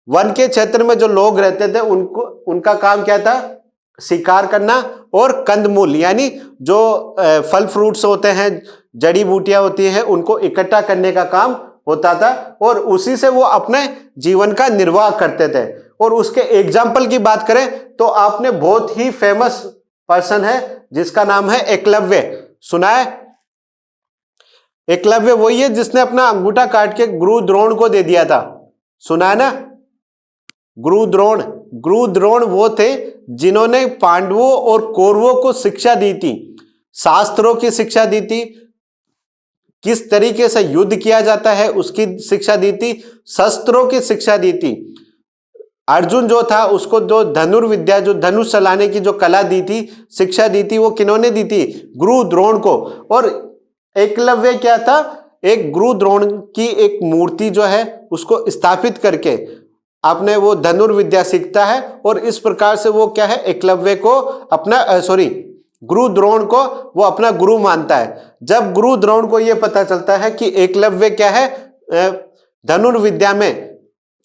वन के क्षेत्र में जो लोग रहते थे उनको उनका काम क्या था, शिकार करना और कंदमूल यानी जो फल फ्रूट्स होते हैं, जड़ी बूटियां होती हैं, उनको इकट्ठा करने का काम होता था और उसी से वो अपने जीवन का निर्वाह करते थे। और उसके एग्जाम्पल की बात करें तो आपने बहुत ही फेमस पर्सन है जिसका नाम है एकलव्य, सुना है? एकलव्य वही है जिसने अपना अंगूठा काट के गुरु द्रोण को दे दिया था, सुना है ना? गुरु द्रोण वो थे जिन्होंने पांडवों और कौरवों को शिक्षा दी थी, शास्त्रों की शिक्षा दी थी, किस तरीके से युद्ध किया जाता है उसकी शिक्षा दी थी, शस्त्रों की शिक्षा दी थी। अर्जुन जो था उसको जो धनुर्विद्या, जो धनुष चलाने की जो कला दी थी, शिक्षा दी थी, वो किन्होंने दी थी? गुरु द्रोण को। और एकलव्य क्या था, एक गुरु द्रोण की एक मूर्ति जो है उसको स्थापित करके आपने वो धनुर्विद्या सीखता है और इस प्रकार से वो क्या है, एकलव्य को अपना गुरु द्रोण को वो अपना गुरु मानता है। जब गुरु द्रोण को ये पता चलता है कि एकलव्य क्या है, धनुर्विद्या में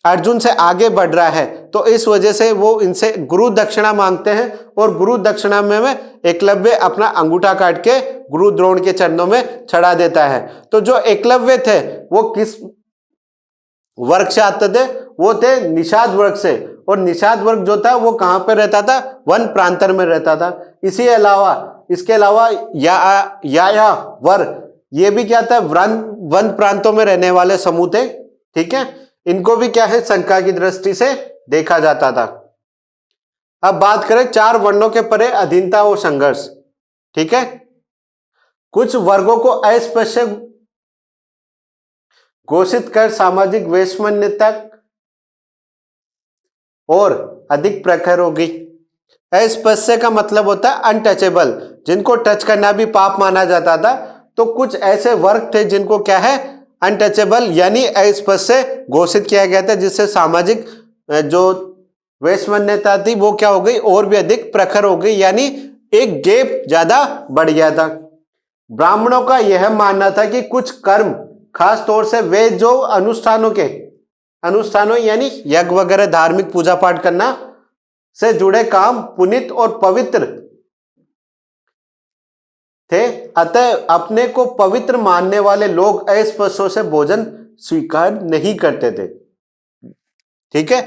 अर्जुन से आगे बढ़ रहा है, तो इस वजह से वो इनसे गुरु दक्षिणा मांगते हैं और गुरु दक्षिणा में एकलव्य अपना अंगूठा काट के गुरु द्रोण के चरणों में चढ़ा देता है। तो जो एकलव्य थे वो किस वर्ग से आते थे? वो थे निषाद वर्ग से। और निषाद वर्ग जो था वो कहां पे रहता था? वन प्रांतर में रहता था। इसके अलावा या वर्ग ये भी क्या था, वन प्रांतों में रहने वाले समूह थे, ठीक है। इनको भी क्या है, शंका की दृष्टि से देखा जाता था। अब बात करें चार वर्णों के परे अधीनता और संघर्ष, ठीक है। कुछ वर्गों को अस्पृश्य घोषित कर सामाजिक वैषम्यता और अधिक प्रखर हो गई। अस्पृश्य का मतलब होता है अनटचेबल, जिनको टच करना भी पाप माना जाता था। तो कुछ ऐसे वर्ग थे जिनको क्या है, अनटचेबल यानी अस्पृश्य घोषित किया गया था, जिससे सामाजिक जो वैषम्यता थी वो क्या हो गई, और भी अधिक प्रखर हो गई, यानी एक गैप ज्यादा बढ़ गया था। ब्राह्मणों का यह मानना था कि कुछ कर्म, खास तौर से वे जो अनुष्ठानों यानी यज्ञ वगैरह, धार्मिक पूजा पाठ करना से जुड़े काम पुनीत और पवित्र थे। अतः अपने को पवित्र मानने वाले लोग अस्पृश्यों से भोजन स्वीकार नहीं करते थे, ठीक है।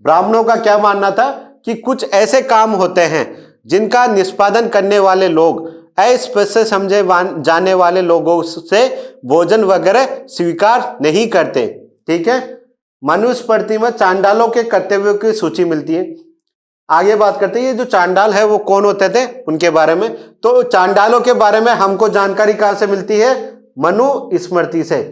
ब्राह्मणों का क्या मानना था कि कुछ ऐसे काम होते हैं जिनका निष्पादन करने वाले लोग अस्पृश्य समझे जाने वाले लोगों से भोजन वगैरह स्वीकार नहीं करते, ठीक है। मनुस्मृति में चांडालों के कर्तव्यों की सूची मिलती है। आगे बात करते हैं ये जो चांडाल है वो कौन होते थे उनके बारे में। तो चांडालों के बारे में हमको जानकारी कहां से मिलती है? मनुस्मृति से,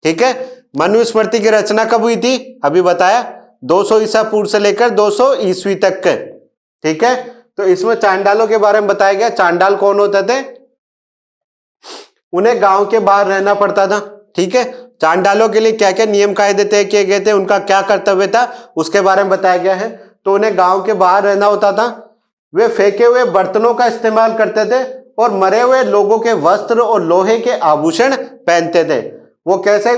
ठीक है। मनुस्मृति की रचना कब हुई थी? अभी बताया, 200 ईसा पूर्व से लेकर 200 ईस्वी तक के, ठीक है। तो इसमें चांडालों के बारे में बताया गया। चांडाल कौन होते थे? उन्हें गांव के बाहर रहना पड़ता था। ठीक है, चांडालों के लिए क्या क्या नियम कायदे तय किए गए थे, उनका क्या कर्तव्य था, उसके बारे में बताया गया है। तो उन्हें गांव के बाहर रहना होता था। वे फेंके हुए बर्तनों का इस्तेमाल करते थे और मरे हुए लोगों के वस्त्र और लोहे के आभूषण पहनते थे। वो कैसे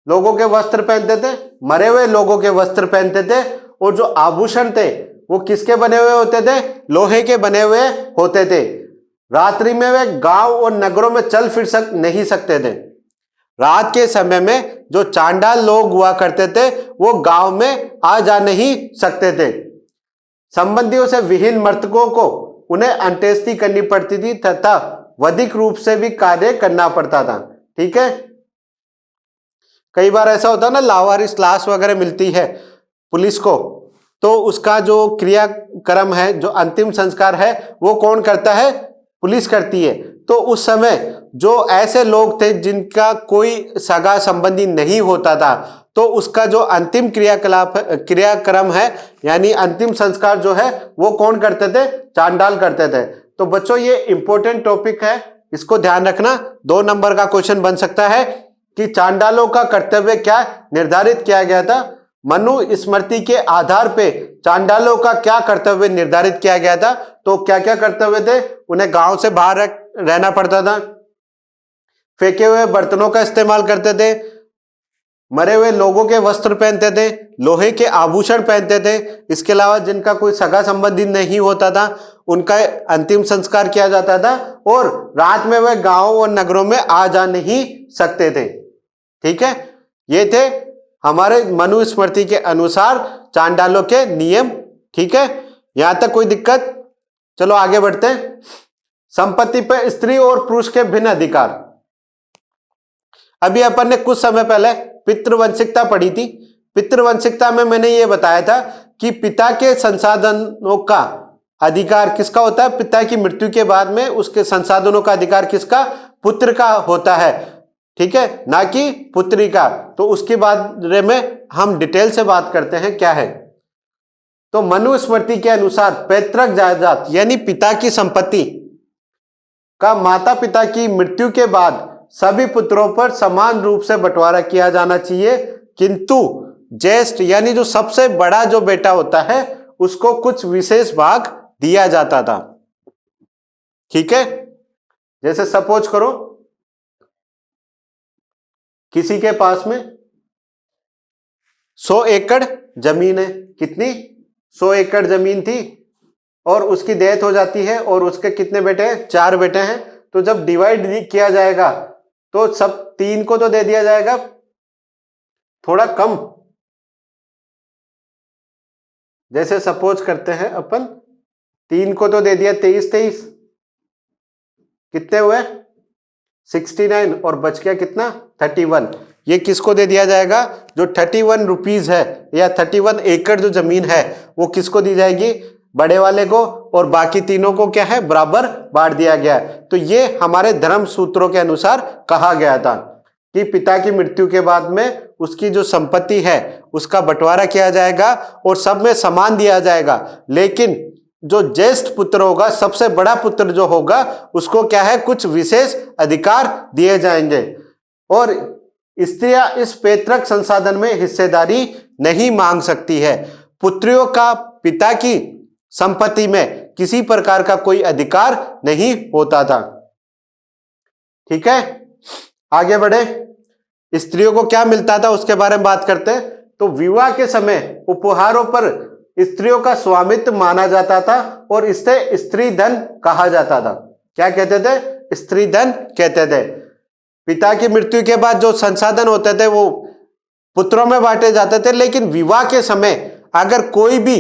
लोगों के वस्त्र पहनते थे? मरे हुए लोगों के वस्त्र पहनते थे। और जो आभूषण थे वो किसके बने हुए होते थे? लोहे के बने हुए होते थे। रात्रि में वे गांव और नगरों में चल फिर नहीं सकते थे। रात के समय में जो चांडाल लोग हुआ करते थे वो गांव में आ जा नहीं सकते थे। संबंधियों से विहीन मृतकों को उन्हें अंत्येष्टि करनी पड़ती थी तथा वैदिक रूप से भी कार्य करना पड़ता था। ठीक है, कई बार ऐसा होता है ना, लावारिस लाश वगैरह मिलती है पुलिस को, तो उसका जो क्रियाक्रम है, जो अंतिम संस्कार है, वो कौन करता है? पुलिस करती है। तो उस समय जो ऐसे लोग थे जिनका कोई सगा संबंधी नहीं होता था, तो उसका जो अंतिम क्रियाक्रम है यानी अंतिम संस्कार जो है वो कौन करते थे? चांडाल करते थे। तो बच्चों ये इंपॉर्टेंट टॉपिक है, इसको ध्यान रखना। 2 नंबर का क्वेश्चन बन सकता है कि चांडालों का कर्तव्य क्या निर्धारित किया गया था। मनु स्मृति के आधार पे चांडालों का क्या कर्तव्य निर्धारित किया गया था? तो क्या क्या कर्तव्य थे? उन्हें गांव से बाहर रहना पड़ता था, फेंके हुए बर्तनों का इस्तेमाल करते थे, मरे हुए लोगों के वस्त्र पहनते थे, लोहे के आभूषण पहनते थे। इसके अलावा जिनका कोई सगा संबंधी नहीं होता था उनका अंतिम संस्कार किया जाता था, और रात में वे गांवों और नगरों में आ जा नहीं सकते थे। ठीक है, ये थे हमारे मनुस्मृति के अनुसार चांडालों के नियम। ठीक है, यहां तक कोई दिक्कत? चलो आगे बढ़ते हैं। संपत्ति पर स्त्री और पुरुष के भिन्न अधिकार। अभी अपन ने कुछ समय पहले पितृवंशिकता पढ़ी थी। पितृवंशिकता में मैंने ये बताया था कि पिता के संसाधनों का अधिकार किसका होता है? पिता की मृत्यु के बाद में उसके संसाधनों का अधिकार किसका? पुत्र का होता है। ठीक है, ना कि पुत्री का। तो उसके बारे में हम डिटेल से बात करते हैं क्या है। तो मनुस्मृति के अनुसार पैतृक जायदाद यानी पिता की संपत्ति का माता पिता की मृत्यु के बाद सभी पुत्रों पर समान रूप से बंटवारा किया जाना चाहिए, किंतु ज्येष्ठ यानी जो सबसे बड़ा जो बेटा होता है उसको कुछ विशेष भाग दिया जाता था। ठीक है, जैसे सपोज करो किसी के पास में 100 एकड़ जमीन है। कितनी? 100 एकड़ जमीन थी, और उसकी डेथ हो जाती है, और उसके कितने बेटे हैं? 4 बेटे हैं। तो जब डिवाइड किया जाएगा तो सब 3 को तो दे दिया जाएगा, थोड़ा कम। जैसे सपोज करते हैं अपन 3 को तो दे दिया 23, कितने हुए? 69, और बच गया कितना? 31। ये किसको दे दिया जाएगा? जो 31 रुपीज है या 31 एकड़ जो जमीन है वो किसको दी जाएगी? बड़े वाले को, और बाकी तीनों को क्या है? बराबर बांट दिया गया। तो ये हमारे धर्म सूत्रों के अनुसार कहा गया था कि पिता की मृत्यु के बाद में उसकी जो संपत्ति है उसका बंटवारा किया जाएगा और सब में समान दिया जाएगा, लेकिन जो ज्येष्ठ पुत्र होगा, सबसे बड़ा पुत्र जो होगा, उसको क्या है? कुछ विशेष अधिकार दिए जाएंगे। और स्त्रियां इस पैतृक संसाधन में हिस्सेदारी नहीं मांग सकती है। पुत्रियों का पिता की संपत्ति में किसी प्रकार का कोई अधिकार नहीं होता था। ठीक है, आगे बढ़े। स्त्रियों को क्या मिलता था उसके बारे में बात करते हैं। तो विवाह के समय उपहारों पर स्त्रियों का स्वामित्व माना जाता था और इसे स्त्री धन कहा जाता था। क्या कहते थे? स्त्री धन कहते थे। पिता की मृत्यु के बाद जो संसाधन होते थे वो पुत्रों में बांटे जाते थे, लेकिन विवाह के समय अगर कोई भी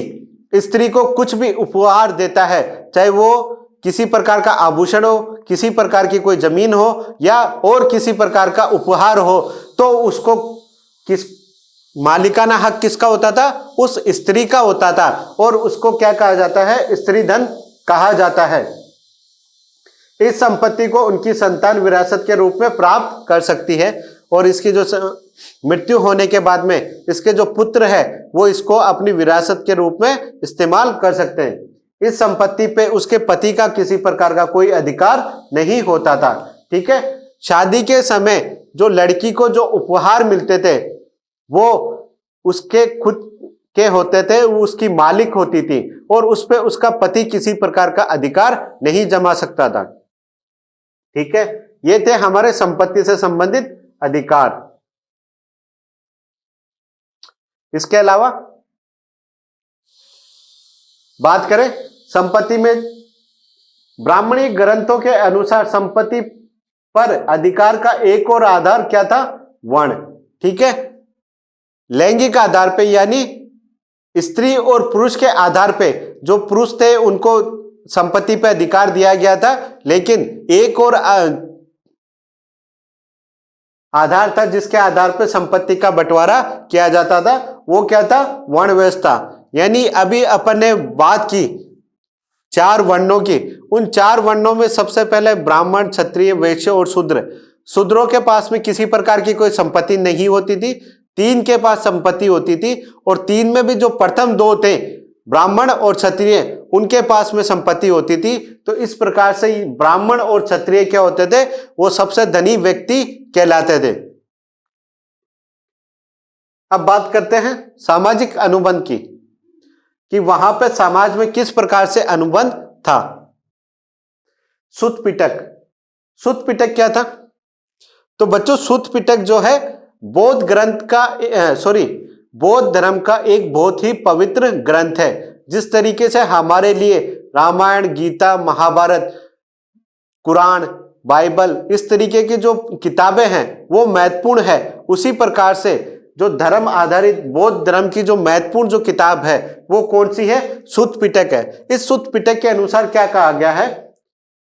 स्त्री को कुछ भी उपहार देता है, चाहे वो किसी प्रकार का आभूषण हो, किसी प्रकार की कोई जमीन हो, या और किसी प्रकार का उपहार हो, तो उसको किस मालिकाना हक किसका होता था? उस स्त्री का होता था, और उसको क्या कहा जाता है? स्त्री धन कहा जाता है। इस संपत्ति को उनकी संतान विरासत के रूप में प्राप्त कर सकती है, और इसकी जो मृत्यु होने के बाद में इसके जो पुत्र है वो इसको अपनी विरासत के रूप में इस्तेमाल कर सकते हैं। इस संपत्ति पे उसके पति का किसी प्रकार का कोई अधिकार नहीं होता था। ठीक है। शादी के समय जो लड़की को जो उपहार मिलते थे वो उसके खुद के होते थे, वो उसकी मालिक होती थी और उस पे उसका पति किसी प्रकार का अधिकार नहीं जमा सकता था। ठीक है, ये थे हमारे संपत्ति से संबंधित अधिकार। इसके अलावा बात करें संपत्ति में, ब्राह्मणी ग्रंथों के अनुसार संपत्ति पर अधिकार का एक और आधार क्या था? वर्ण। ठीक है, लैंगिक आधार पे यानी स्त्री और पुरुष के आधार पे जो पुरुष थे उनको संपत्ति पे अधिकार दिया गया था, लेकिन एक और आधार था जिसके आधार पे संपत्ति का बंटवारा किया जाता था, वो क्या था? वर्ण व्यवस्था। यानी अभी अपन ने बात की 4 वर्णों की, उन 4 वर्णों में सबसे पहले ब्राह्मण, क्षत्रिय, वैश्य और शूद्र। शूद्रों के पास में किसी प्रकार की कोई संपत्ति नहीं होती थी, 3 के पास संपत्ति होती थी, और 3 में भी जो प्रथम 2 थे ब्राह्मण और क्षत्रिय, उनके पास में संपत्ति होती थी। तो इस प्रकार से ब्राह्मण और क्षत्रिय क्या होते थे? वो सबसे धनी व्यक्ति कहलाते थे। अब बात करते हैं सामाजिक अनुबंध की, कि वहां पे समाज में किस प्रकार से अनुबंध था। सुत्त पिटक। सुत्त पिटक क्या था? तो बच्चों सुत्त पिटक जो है बौद्ध ग्रंथ का बौद्ध धर्म का एक बहुत ही पवित्र ग्रंथ है। जिस तरीके से हमारे लिए रामायण, गीता, महाभारत, कुरान, बाइबल, इस तरीके की जो किताबें हैं वो महत्वपूर्ण है, उसी प्रकार से जो धर्म आधारित बौद्ध धर्म की जो महत्वपूर्ण जो किताब है वो कौन सी है? सुत्त पिटक है। इस सुत्त पिटक के अनुसार क्या कहा गया है?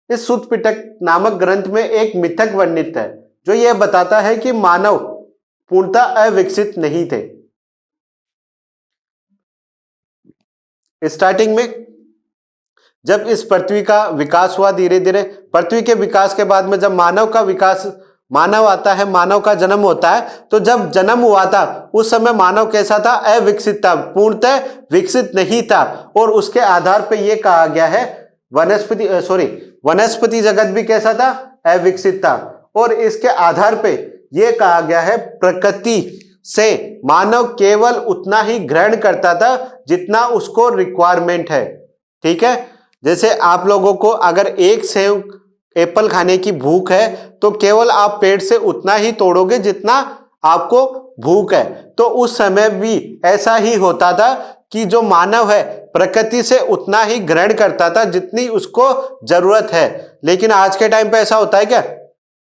इस सुत्त पिटक नामक ग्रंथ में एक मिथक वर्णित है जो यह बताता है कि मानव पूर्णतः अविकसित नहीं थे। स्टार्टिंग में जब इस पृथ्वी का विकास हुआ, धीरे धीरे पृथ्वी के विकास के बाद में जब मानव आता है, मानव का जन्म होता है, तो जब जन्म हुआ था उस समय मानव कैसा था? अविकसित था, पूर्णतः विकसित नहीं था। और उसके आधार पर यह कहा गया है वनस्पति जगत भी कैसा था? अविकसित था। और इसके आधार पे यह कहा गया है प्रकृति से मानव केवल उतना ही ग्रहण करता था जितना उसको रिक्वायरमेंट है। ठीक है, जैसे आप लोगों को अगर एक सेब एप्पल खाने की भूख है तो केवल आप पेड़ से उतना ही तोड़ोगे जितना आपको भूख है। तो उस समय भी ऐसा ही होता था कि जो मानव है प्रकृति से उतना ही ग्रहण करता था जितनी उसको जरूरत है। लेकिन आज के टाइम पे ऐसा होता है क्या?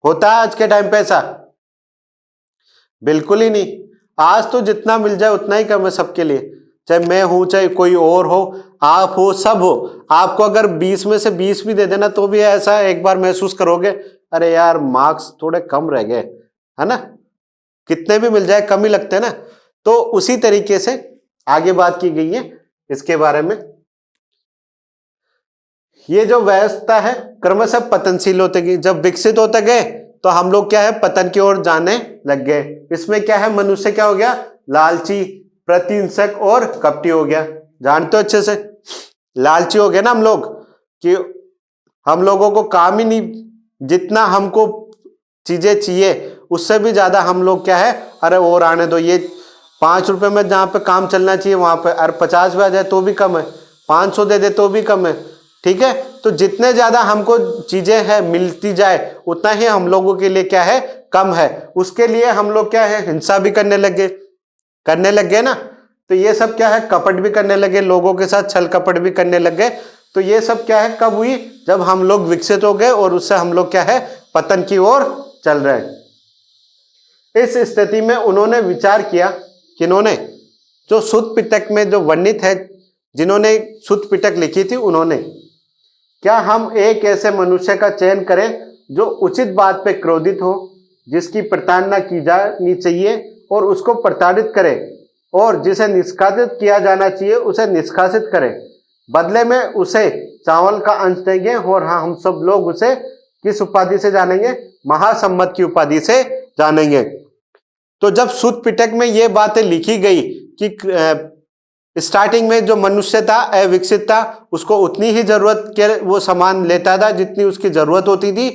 होता है आज के टाइम पे ऐसा? बिल्कुल ही नहीं। आज तो जितना मिल जाए उतना ही कम है सबके लिए, चाहे मैं हूं, चाहे कोई और हो, आप हो, सब हो। आपको अगर 20 में से 20 भी दे देना तो भी ऐसा एक बार महसूस करोगे, अरे यार मार्क्स थोड़े कम रह गए, है ना? कितने भी मिल जाए कम ही लगते हैं ना। तो उसी तरीके से आगे बात की गई है इसके बारे में। ये जो व्यवस्था है क्रमशः पतनशील होते गई। जब विकसित होते गए तो हम लोग क्या है? पतन की ओर जाने लग गए। इसमें क्या है? मनुष्य क्या हो गया? लालची, प्रतिहिंसक और कपटी हो गया। जानते हो अच्छे से, लालची हो गए ना हम लोग, कि हम लोगों को काम ही नहीं, जितना हमको चीजें चाहिए उससे भी ज्यादा हम लोग क्या है? अरे और आने दो, ये 5 रुपए में जहां पे काम चलना चाहिए वहां पे अरे 50 भी आ जाए तो भी कम है, 500 दे दे तो भी कम है। ठीक है, तो जितने ज्यादा हमको चीजें हैं मिलती जाए उतना ही हम लोगों के लिए क्या है? कम है। उसके लिए हम लोग क्या है? हिंसा भी करने लग गए ना। तो ये सब क्या है? कपट भी करने लगे, लोगों के साथ छल कपट भी करने लग गए। तो ये सब क्या है? कब हुई? जब हम लोग विकसित हो गए और उससे हम लोग क्या है? पतन की ओर चल रहे हैं। इस स्थिति में उन्होंने विचार किया, किन्होंने? जो सुत्त पिटक में जो वर्णित है, जिन्होंने सुत्त पिटक लिखी थी, उन्होंने, क्या हम एक ऐसे मनुष्य का चयन करें जो उचित बात पे क्रोधित हो, जिसकी प्रताड़ना की जानी चाहिए और उसको प्रताड़ित करे, और जिसे निष्कासित किया जाना चाहिए उसे निष्कासित करें, बदले में उसे चावल का अंश देंगे, और हाँ हम सब लोग उसे किस उपाधि से जानेंगे? महासम्मत की उपाधि से जानेंगे। तो जब सुत्त पिटक में ये बातें लिखी गई कि स्टार्टिंग में जो मनुष्य था अविकसित था, उसको उतनी ही जरूरत के वो सामान लेता था जितनी उसकी जरूरत होती थी।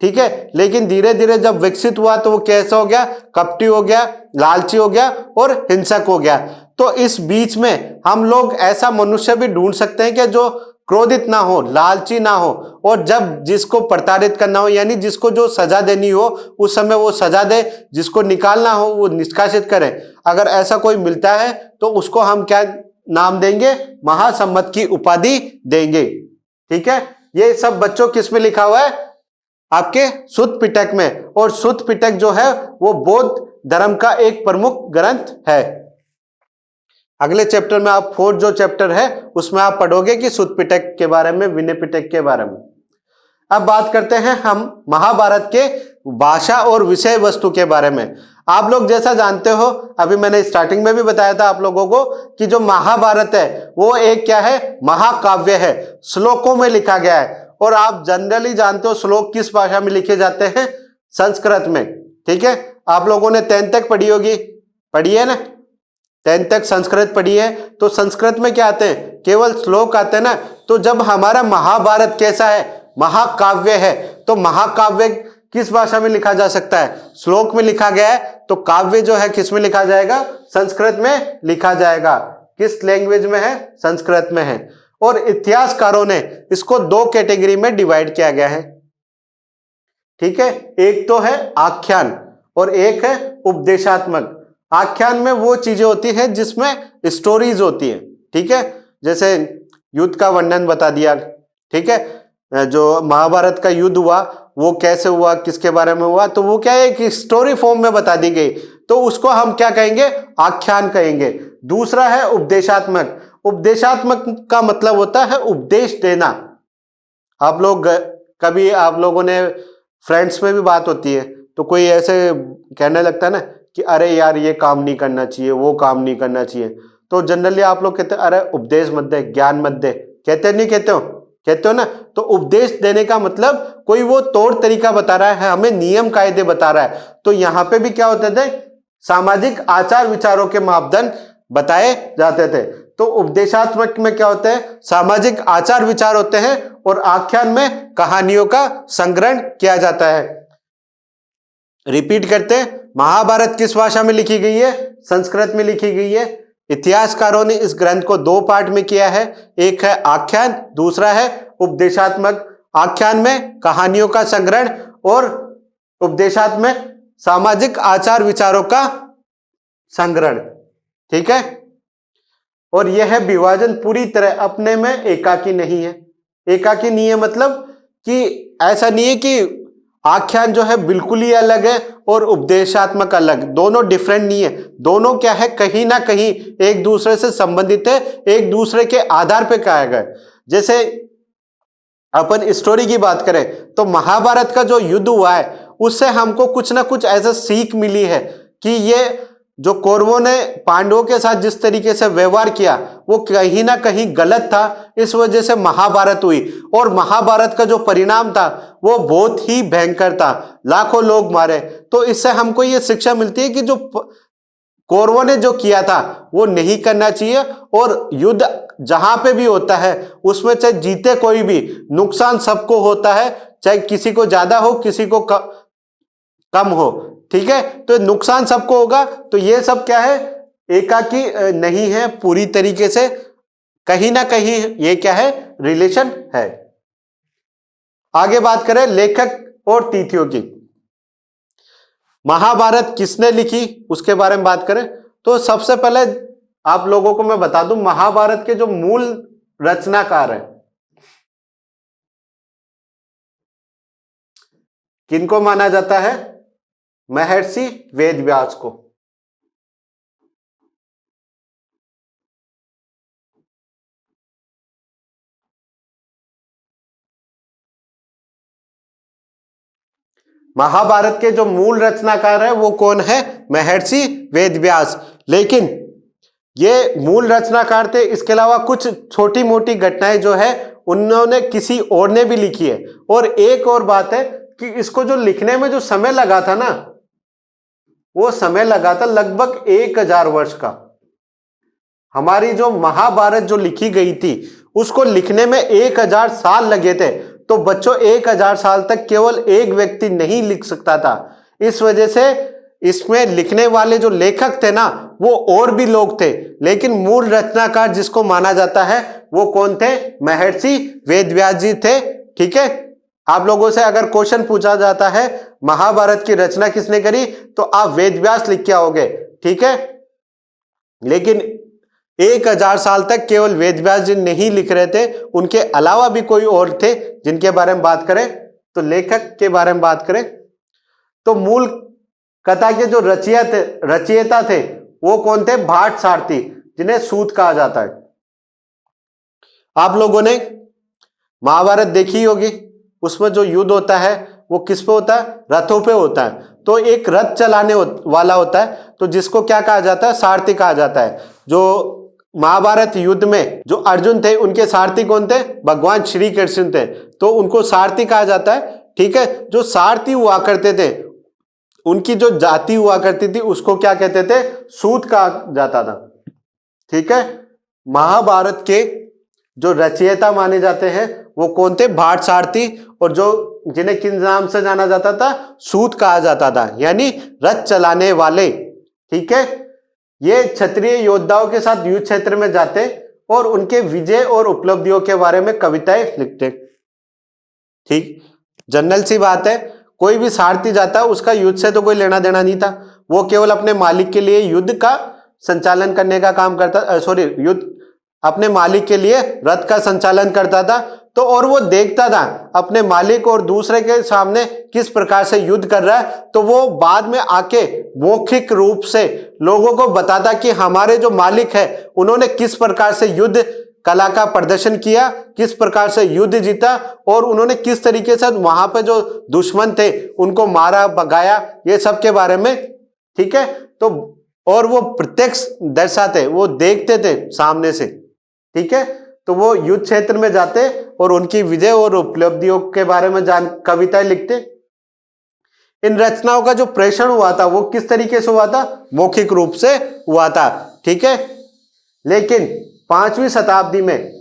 ठीक है। लेकिन धीरे धीरे जब विकसित हुआ तो वो कैसा हो गया, कपटी हो गया, लालची हो गया और हिंसक हो गया। तो इस बीच में हम लोग ऐसा मनुष्य भी ढूंढ सकते हैं कि जो क्रोधित ना हो, लालची ना हो, और जब जिसको प्रताड़ित करना हो यानी जिसको जो सजा देनी हो उस समय वो सजा दे, जिसको निकालना हो वो निष्कासित करे। अगर ऐसा कोई मिलता है तो उसको हम क्या नाम देंगे, महासम्मत की उपाधि देंगे। ठीक है। ये सब बच्चों किस में लिखा हुआ है, आपके सुत्त पिटक में। और सुत्त पिटक जो है वो बौद्ध धर्म का एक प्रमुख ग्रंथ है। अगले चैप्टर में आप 4th जो चैप्टर है उसमें आप पढ़ोगे कि सुत्त पिटक के बारे में, विनय पिटक के बारे में। अब बात करते हैं हम महाभारत के भाषा और विषय वस्तु के बारे में। आप लोग जैसा जानते हो, अभी मैंने स्टार्टिंग में भी बताया था आप लोगों को कि जो महाभारत है वो एक क्या है, महाकाव्य है, श्लोकों में लिखा गया है। और आप जनरली जानते हो श्लोक किस भाषा में लिखे जाते हैं, संस्कृत में। ठीक है। आप लोगों ने 10th तक पढ़ी होगी, पढ़ी है ना, 10th तक संस्कृत पढ़ी है। तो संस्कृत में क्या आते हैं, केवल श्लोक आते हैं ना। तो जब हमारा महाभारत कैसा है, महाकाव्य है, तो महाकाव्य किस भाषा में लिखा जा सकता है, श्लोक में लिखा गया है। तो काव्य जो है किस में लिखा जाएगा, संस्कृत में लिखा जाएगा। किस लैंग्वेज में है, संस्कृत में है। और इतिहासकारों ने इसको 2 कैटेगरी में डिवाइड किया गया है। ठीक है। एक तो है आख्यान और एक है उपदेशात्मक। आख्यान में वो चीजें होती हैं जिसमें स्टोरीज होती है। ठीक है। जैसे युद्ध का वर्णन बता दिया। ठीक है। जो महाभारत का युद्ध हुआ वो कैसे हुआ, किसके बारे में हुआ, तो वो क्या है कि स्टोरी फॉर्म में बता दी गई, तो उसको हम क्या कहेंगे, आख्यान कहेंगे। दूसरा है उपदेशात्मक। उपदेशात्मक का मतलब होता है उपदेश देना। आप लोग कभी, आप लोगों ने फ्रेंड्स में भी बात होती है तो कोई ऐसे कहने लगता है ना कि अरे यार ये काम नहीं करना चाहिए, वो काम नहीं करना चाहिए, तो जनरली आप लोग कहते हैं अरे उपदेश मत दे, ज्ञान मत दे, कहते नहीं, कहते हो ना। तो उपदेश देने का मतलब कोई वो तौर तरीका बता रहा है, हमें नियम कायदे बता रहा है। तो यहाँ पे भी क्या होते थे, सामाजिक आचार विचारों के मापदंड बताए जाते थे। तो उपदेशात्मक में क्या होते हैं, सामाजिक आचार विचार होते हैं, और आख्यान में कहानियों का संग्रहण किया जाता है। रिपीट करते हैं, महाभारत किस भाषा में लिखी गई है, संस्कृत में लिखी गई है। इतिहासकारों ने इस ग्रंथ को 2 पार्ट में किया है, एक है आख्यान, दूसरा है उपदेशात्मक। आख्यान में कहानियों का संग्रहण और उपदेशात्मक सामाजिक आचार विचारों का संग्रहण। ठीक है। और यह विभाजन पूरी तरह अपने में एकाकी नहीं है। एकाकी नहीं है मतलब कि ऐसा नहीं है कि आख्यान जो है बिल्कुल ही अलग है और उपदेशात्मक अलग, दोनों डिफरेंट नहीं है। दोनों क्या है, कहीं ना कहीं एक दूसरे से संबंधित है, एक दूसरे के आधार पे कहा गया। जैसे अपन स्टोरी की बात करें तो महाभारत का जो युद्ध हुआ है उससे हमको कुछ ना कुछ ऐसा सीख मिली है कि ये जो कौरवों ने पांडवों के साथ जिस तरीके से व्यवहार किया वो कहीं ना कहीं गलत था। इस वजह से महाभारत हुई, और महाभारत का जो परिणाम था वो बहुत ही भयंकर था, लाखों लोग मारे। तो इससे हमको ये शिक्षा मिलती है कि जो कौरवों ने जो किया था वो नहीं करना चाहिए। और युद्ध जहां पे भी होता है उसमें चाहे जीते कोई भी, नुकसान सबको होता है, चाहे किसी को ज्यादा हो किसी को कम हो। ठीक है। तो नुकसान सबको होगा। तो ये सब क्या है, एकाकी नहीं है, पूरी तरीके से कहीं ना कहीं ये क्या है, रिलेशन है। आगे बात करें लेखक और तिथियों की। महाभारत किसने लिखी उसके बारे में बात करें तो सबसे पहले आप लोगों को मैं बता दूं, महाभारत के जो मूल रचनाकार हैं किनको माना जाता है, महर्षि वेदव्यास को। महाभारत के जो मूल रचनाकार है वो कौन है, महर्षि वेदव्यास। लेकिन ये मूल रचनाकार थे, इसके अलावा कुछ छोटी मोटी घटनाएं जो है उन्होंने किसी और ने भी लिखी है। और एक और बात है कि इसको जो लिखने में जो समय लगा था ना, वो समय लगा था लगभग 1000 वर्ष का। हमारी जो महाभारत जो लिखी गई थी उसको लिखने में 1000 साल लगे थे। तो बच्चों 1000 साल तक केवल एक व्यक्ति नहीं लिख सकता था। इस वजह से इसमें लिखने वाले जो लेखक थे ना, वो और भी लोग थे, लेकिन मूल रचनाकार जिसको माना जाता है वो कौन थे? महर्षि वेदव्यास जी थे। ठीक है, आप लोगों से अगर क्वेश्चन पूछा जाता है महाभारत की रचना किसने करी, तो आप वेदव्यास लिख के आओगे। ठीक है, लेकिन 1000 साल तक केवल वेदव्यास जी नहीं लिख रहे थे, उनके अलावा भी कोई और थे। जिनके बारे में बात करें तो लेखक के बारे में बात करें तो मूल कथा के जो रचयिता थे वो कौन थे? भाट सारथी, जिन्हें सूत कहा जाता है। आप लोगों ने महाभारत देखी होगी, उसमें जो युद्ध होता है वो किस पे होता है? रथों पे होता है। तो एक रथ चलाने वाला होता है, तो जिसको क्या कहा जाता है? सारथी कहा जाता है। जो महाभारत युद्ध में जो अर्जुन थे उनके सारथी कौन थे? भगवान श्री कृष्ण थे, तो उनको सारथी कहा जाता है। ठीक है, जो सारथी हुआ करते थे उनकी जो जाति हुआ करती थी उसको क्या कहते थे? सूत कहा जाता था। ठीक है, महाभारत के जो रचयिता माने जाते हैं वो कौन थे? भाट सारथी, और जो जिन्हें किस नाम से जाना जाता था? सूत कहा जाता था, यानी रथ चलाने वाले। ठीक है, ये क्षत्रिय योद्धाओं के साथ युद्ध क्षेत्र में जाते और उनके विजय और उपलब्धियों के बारे में कविताएं लिखते। ठीक, जनरल सी बात है, कोई भी सारथी जाता उसका युद्ध से तो कोई लेना देना नहीं था, वो केवल अपने मालिक के लिए युद्ध का संचालन करने का काम करता, युद्ध अपने मालिक के लिए रथ का संचालन करता था। तो और वो देखता था अपने मालिक और दूसरे के सामने किस प्रकार से युद्ध कर रहा है, तो वो बाद में आके मौखिक रूप से लोगों को बताता कि हमारे जो मालिक है उन्होंने किस प्रकार से युद्ध कला का प्रदर्शन किया, किस प्रकार से युद्ध जीता, और उन्होंने किस तरीके से वहां पे जो दुश्मन थे उनको मारा भगाया, ये सब के बारे में। ठीक है, तो और वो प्रत्यक्ष दर्शाते, वो देखते थे सामने से। ठीक है, तो वो युद्ध क्षेत्र में जाते और उनकी विजय और उपलब्धियों के बारे में कविताएं लिखते। इन रचनाओं का जो प्रेषण हुआ था वो किस तरीके से हुआ था? मौखिक रूप से हुआ था। ठीक है, लेकिन 5वीं शताब्दी में,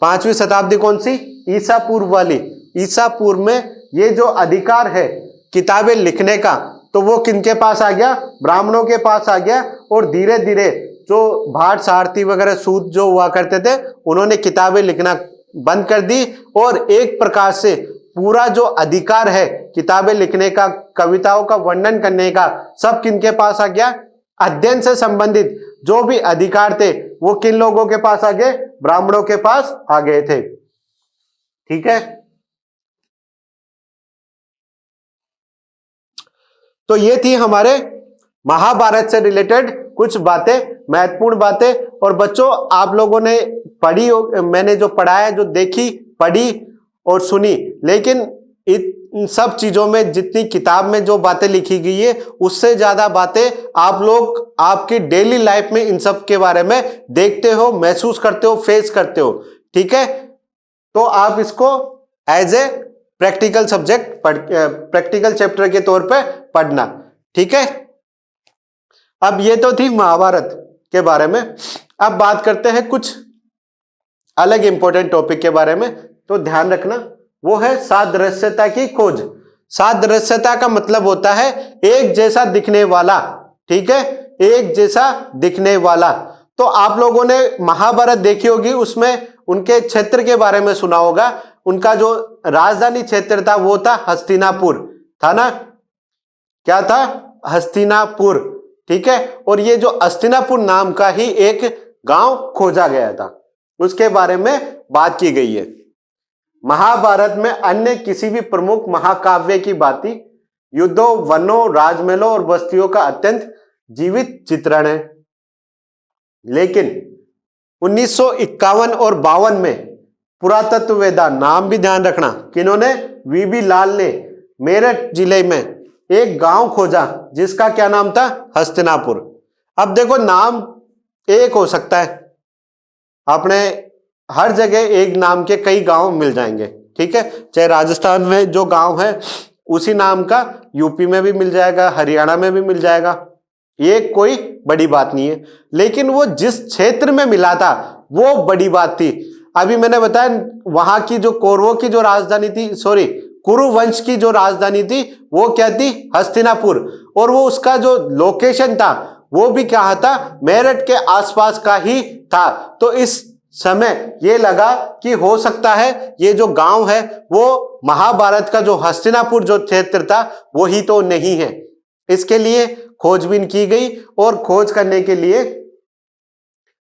5वीं शताब्दी कौन सी? ईसा पूर्व वाली। ईसा पूर्व में ये जो अधिकार है किताबें लिखने का, तो वो किनके पास आ गया? ब्राह्मणों के पास आ गया। और धीरे धीरे जो भाट सारथी वगैरह सूत जो हुआ करते थे उन्होंने किताबें लिखना बंद कर दी, और एक प्रकार से पूरा जो अधिकार है किताबें लिखने का, कविताओं का वर्णन करने का, सब किनके पास आ गया? अध्ययन से संबंधित जो भी अधिकार थे वो किन लोगों के पास आ गए? ब्राह्मणों के पास आ गए थे। ठीक है, तो ये थी हमारे महाभारत से रिलेटेड कुछ बातें, महत्वपूर्ण बातें। और बच्चों आप लोगों ने पढ़ी, मैंने जो पढ़ाया, जो देखी, पढ़ी और सुनी, लेकिन इन सब चीजों में जितनी किताब में जो बातें लिखी गई है उससे ज्यादा बातें आप लोग आपकी डेली लाइफ में इन सब के बारे में देखते हो, महसूस करते हो, फेस करते हो। ठीक है, तो आप इसको as a practical subject practical chapter के तौर पे पढ़ना। ठीक है, अब ये तो थी महाभारत के बारे में। अब बात करते हैं कुछ अलग इंपॉर्टेंट टॉपिक के बारे में, तो ध्यान रखना, वो है सादृश्यता की खोज। सादृश्यता का मतलब होता है एक जैसा दिखने वाला। ठीक है, एक जैसा दिखने वाला। तो आप लोगों ने महाभारत देखी होगी, उसमें उनके क्षेत्र के बारे में सुना होगा। उनका जो राजधानी क्षेत्र था वो था हस्तिनापुर, था ना? क्या था? हस्तिनापुर। ठीक है, और ये जो हस्तिनापुर नाम का ही एक गांव खोजा गया था, उसके बारे में बात की गई है। महाभारत में अन्य किसी भी प्रमुख महाकाव्य की भांति युद्धों, वनों, राजमहलों और बस्तियों का अत्यंत जीवित चित्रण है। लेकिन 1951 और 52 में पुरातत्ववेदा, नाम भी ध्यान रखना, किन्होंने? वीबी लाल ने मेरठ जिले में एक गांव खोजा जिसका क्या नाम था? हस्तिनापुर। अब देखो, नाम एक हो सकता है, अपने हर जगह एक नाम के कई गांव मिल जाएंगे। ठीक है, चाहे राजस्थान में जो गांव है उसी नाम का यूपी में भी मिल जाएगा, हरियाणा में भी मिल जाएगा, ये कोई बड़ी बात नहीं है। लेकिन वो जिस क्षेत्र में मिला था वो बड़ी बात थी। अभी मैंने बताया वहां की जो कौरवों की जो राजधानी थी, सॉरी कुरु वंश की जो राजधानी थी वो क्या थी, हस्तिनापुर। और वो उसका जो लोकेशन था वो भी क्या था, मेरठ के आसपास का ही था। तो इस समय ये लगा कि हो सकता है ये जो गांव है वो महाभारत का जो हस्तिनापुर जो क्षेत्र था वही तो नहीं है। इसके लिए खोजबीन की गई और खोज करने के लिए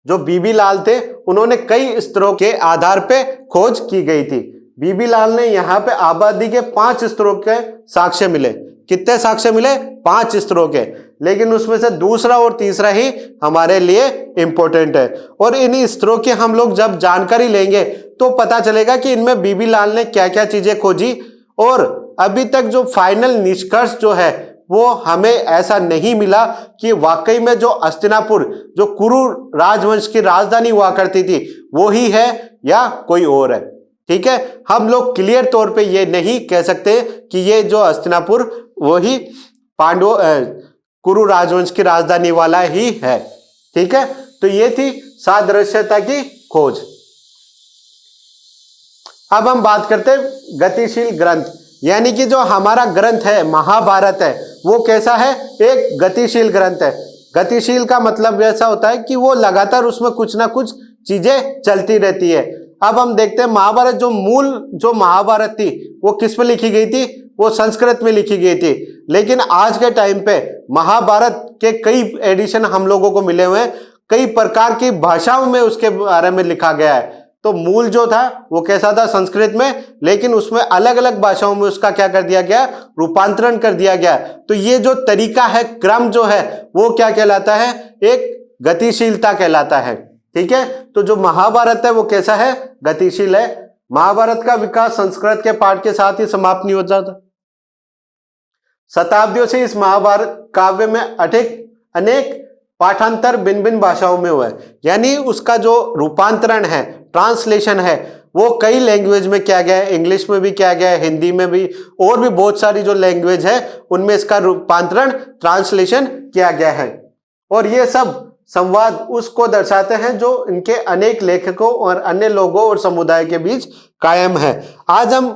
जो बीबी लाल थे उन्होंने कई स्तरों के आधार पे खोज की गई थी। बीबी लाल ने यहाँ पे आबादी के 5 स्तरों के साक्ष्य मिले। कितने साक्ष्य मिले, 5 स्तरों के, लेकिन उसमें से दूसरा और तीसरा ही हमारे लिए इंपॉर्टेंट है। और इन स्तरों की हम लोग जब जानकारी लेंगे तो पता चलेगा कि इनमें बीबी लाल ने क्या क्या चीजें खोजी। और अभी तक जो फाइनल निष्कर्ष जो है वो हमें ऐसा नहीं मिला कि वाकई में जो हस्तिनापुर जो कुरु राजवंश की राजधानी हुआ करती थी वो ही है या कोई और है। ठीक है, हम लोग क्लियर तौर पे ये नहीं कह सकते कि ये जो हस्तिनापुर वही कुरु राजवंश की राजधानी वाला ही है। ठीक है, तो ये थी सादृश्यता की खोज। अब हम बात करते हैं गतिशील ग्रंथ, यानी कि जो हमारा ग्रंथ है महाभारत है वो कैसा है, एक गतिशील ग्रंथ है। गतिशील का मतलब ऐसा होता है कि वो लगातार उसमें कुछ ना कुछ चीजें चलती रहती है। अब हम देखते हैं महाभारत जो मूल जो महाभारत थी वो किस में लिखी गई थी, वो संस्कृत में लिखी गई थी। लेकिन आज के टाइम पे महाभारत के कई एडिशन हम लोगों को मिले हुए हैं, कई प्रकार की भाषाओं में उसके बारे में लिखा गया है। तो मूल जो था वो कैसा था, संस्कृत में, लेकिन उसमें अलग अलग भाषाओं में उसका क्या कर दिया गया, रूपांतरण कर दिया गया। तो ये जो तरीका है, क्रम जो है वो क्या कहलाता है, एक गतिशीलता कहलाता है। ठीक है, तो जो महाभारत है वो कैसा है, गतिशील है। महाभारत का विकास संस्कृत के पाठ के साथ ही समाप्त नहीं हो जाता। शताब्दियों से इस महाभारत काव्य में अनेक पाठांतर भिन्न भिन्न भाषाओं में हुआ है, यानी उसका जो रूपांतरण है, ट्रांसलेशन है, वो कई लैंग्वेज में किया गया है। इंग्लिश में भी किया गया है, हिंदी में भी, और भी बहुत सारी जो लैंग्वेज है उनमें इसका रूपांतरण, ट्रांसलेशन किया गया है। और ये सब संवाद उसको दर्शाते हैं जो इनके अनेक लेखकों और अन्य लोगों और समुदाय के बीच कायम है। आज हम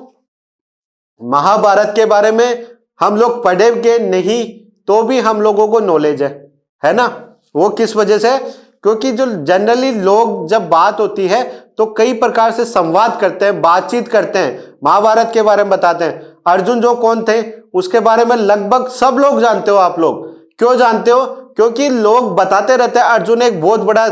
महाभारत के बारे में हम लोग पढ़ेंगे नहीं तो भी हम लोगों को नॉलेज है ना। वो किस वजह से, क्योंकि जो जनरली लोग जब बात होती है तो कई प्रकार से संवाद करते हैं, बातचीत करते हैं, महाभारत के बारे में बताते हैं। अर्जुन जो कौन थे उसके बारे में लगभग सब लोग जानते हो। आप लोग क्यों जानते हो, क्योंकि लोग बताते रहते हैं अर्जुन एक बहुत बड़ा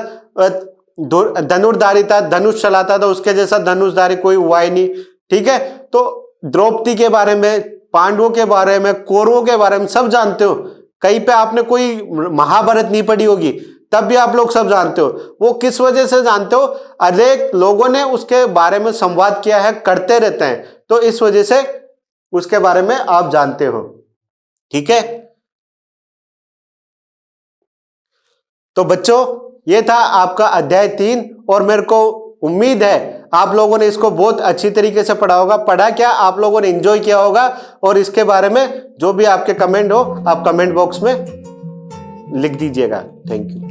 धनुर्धारी था, धनुष चलाता था, उसके जैसा धनुषधारी कोई हुआ ही नहीं। ठीक है, तो द्रौपदी के बारे में, पांडवों के बारे में, कौरवों के बारे में सब जानते हो। कहीं पे आपने कोई महाभारत नहीं पढ़ी होगी तब भी आप लोग सब जानते हो। वो किस वजह से जानते हो, अनेक लोगों ने उसके बारे में संवाद किया है, करते रहते हैं, तो इस वजह से उसके बारे में आप जानते हो। ठीक है, तो बच्चों ये था आपका अध्याय 3 और मेरे को उम्मीद है आप लोगों ने इसको बहुत अच्छी तरीके से पढ़ा होगा। पढ़ा क्या, आप लोगों ने एंजॉय किया होगा। और इसके बारे में जो भी आपके कमेंट हो आप कमेंट बॉक्स में लिख दीजिएगा। Thank you.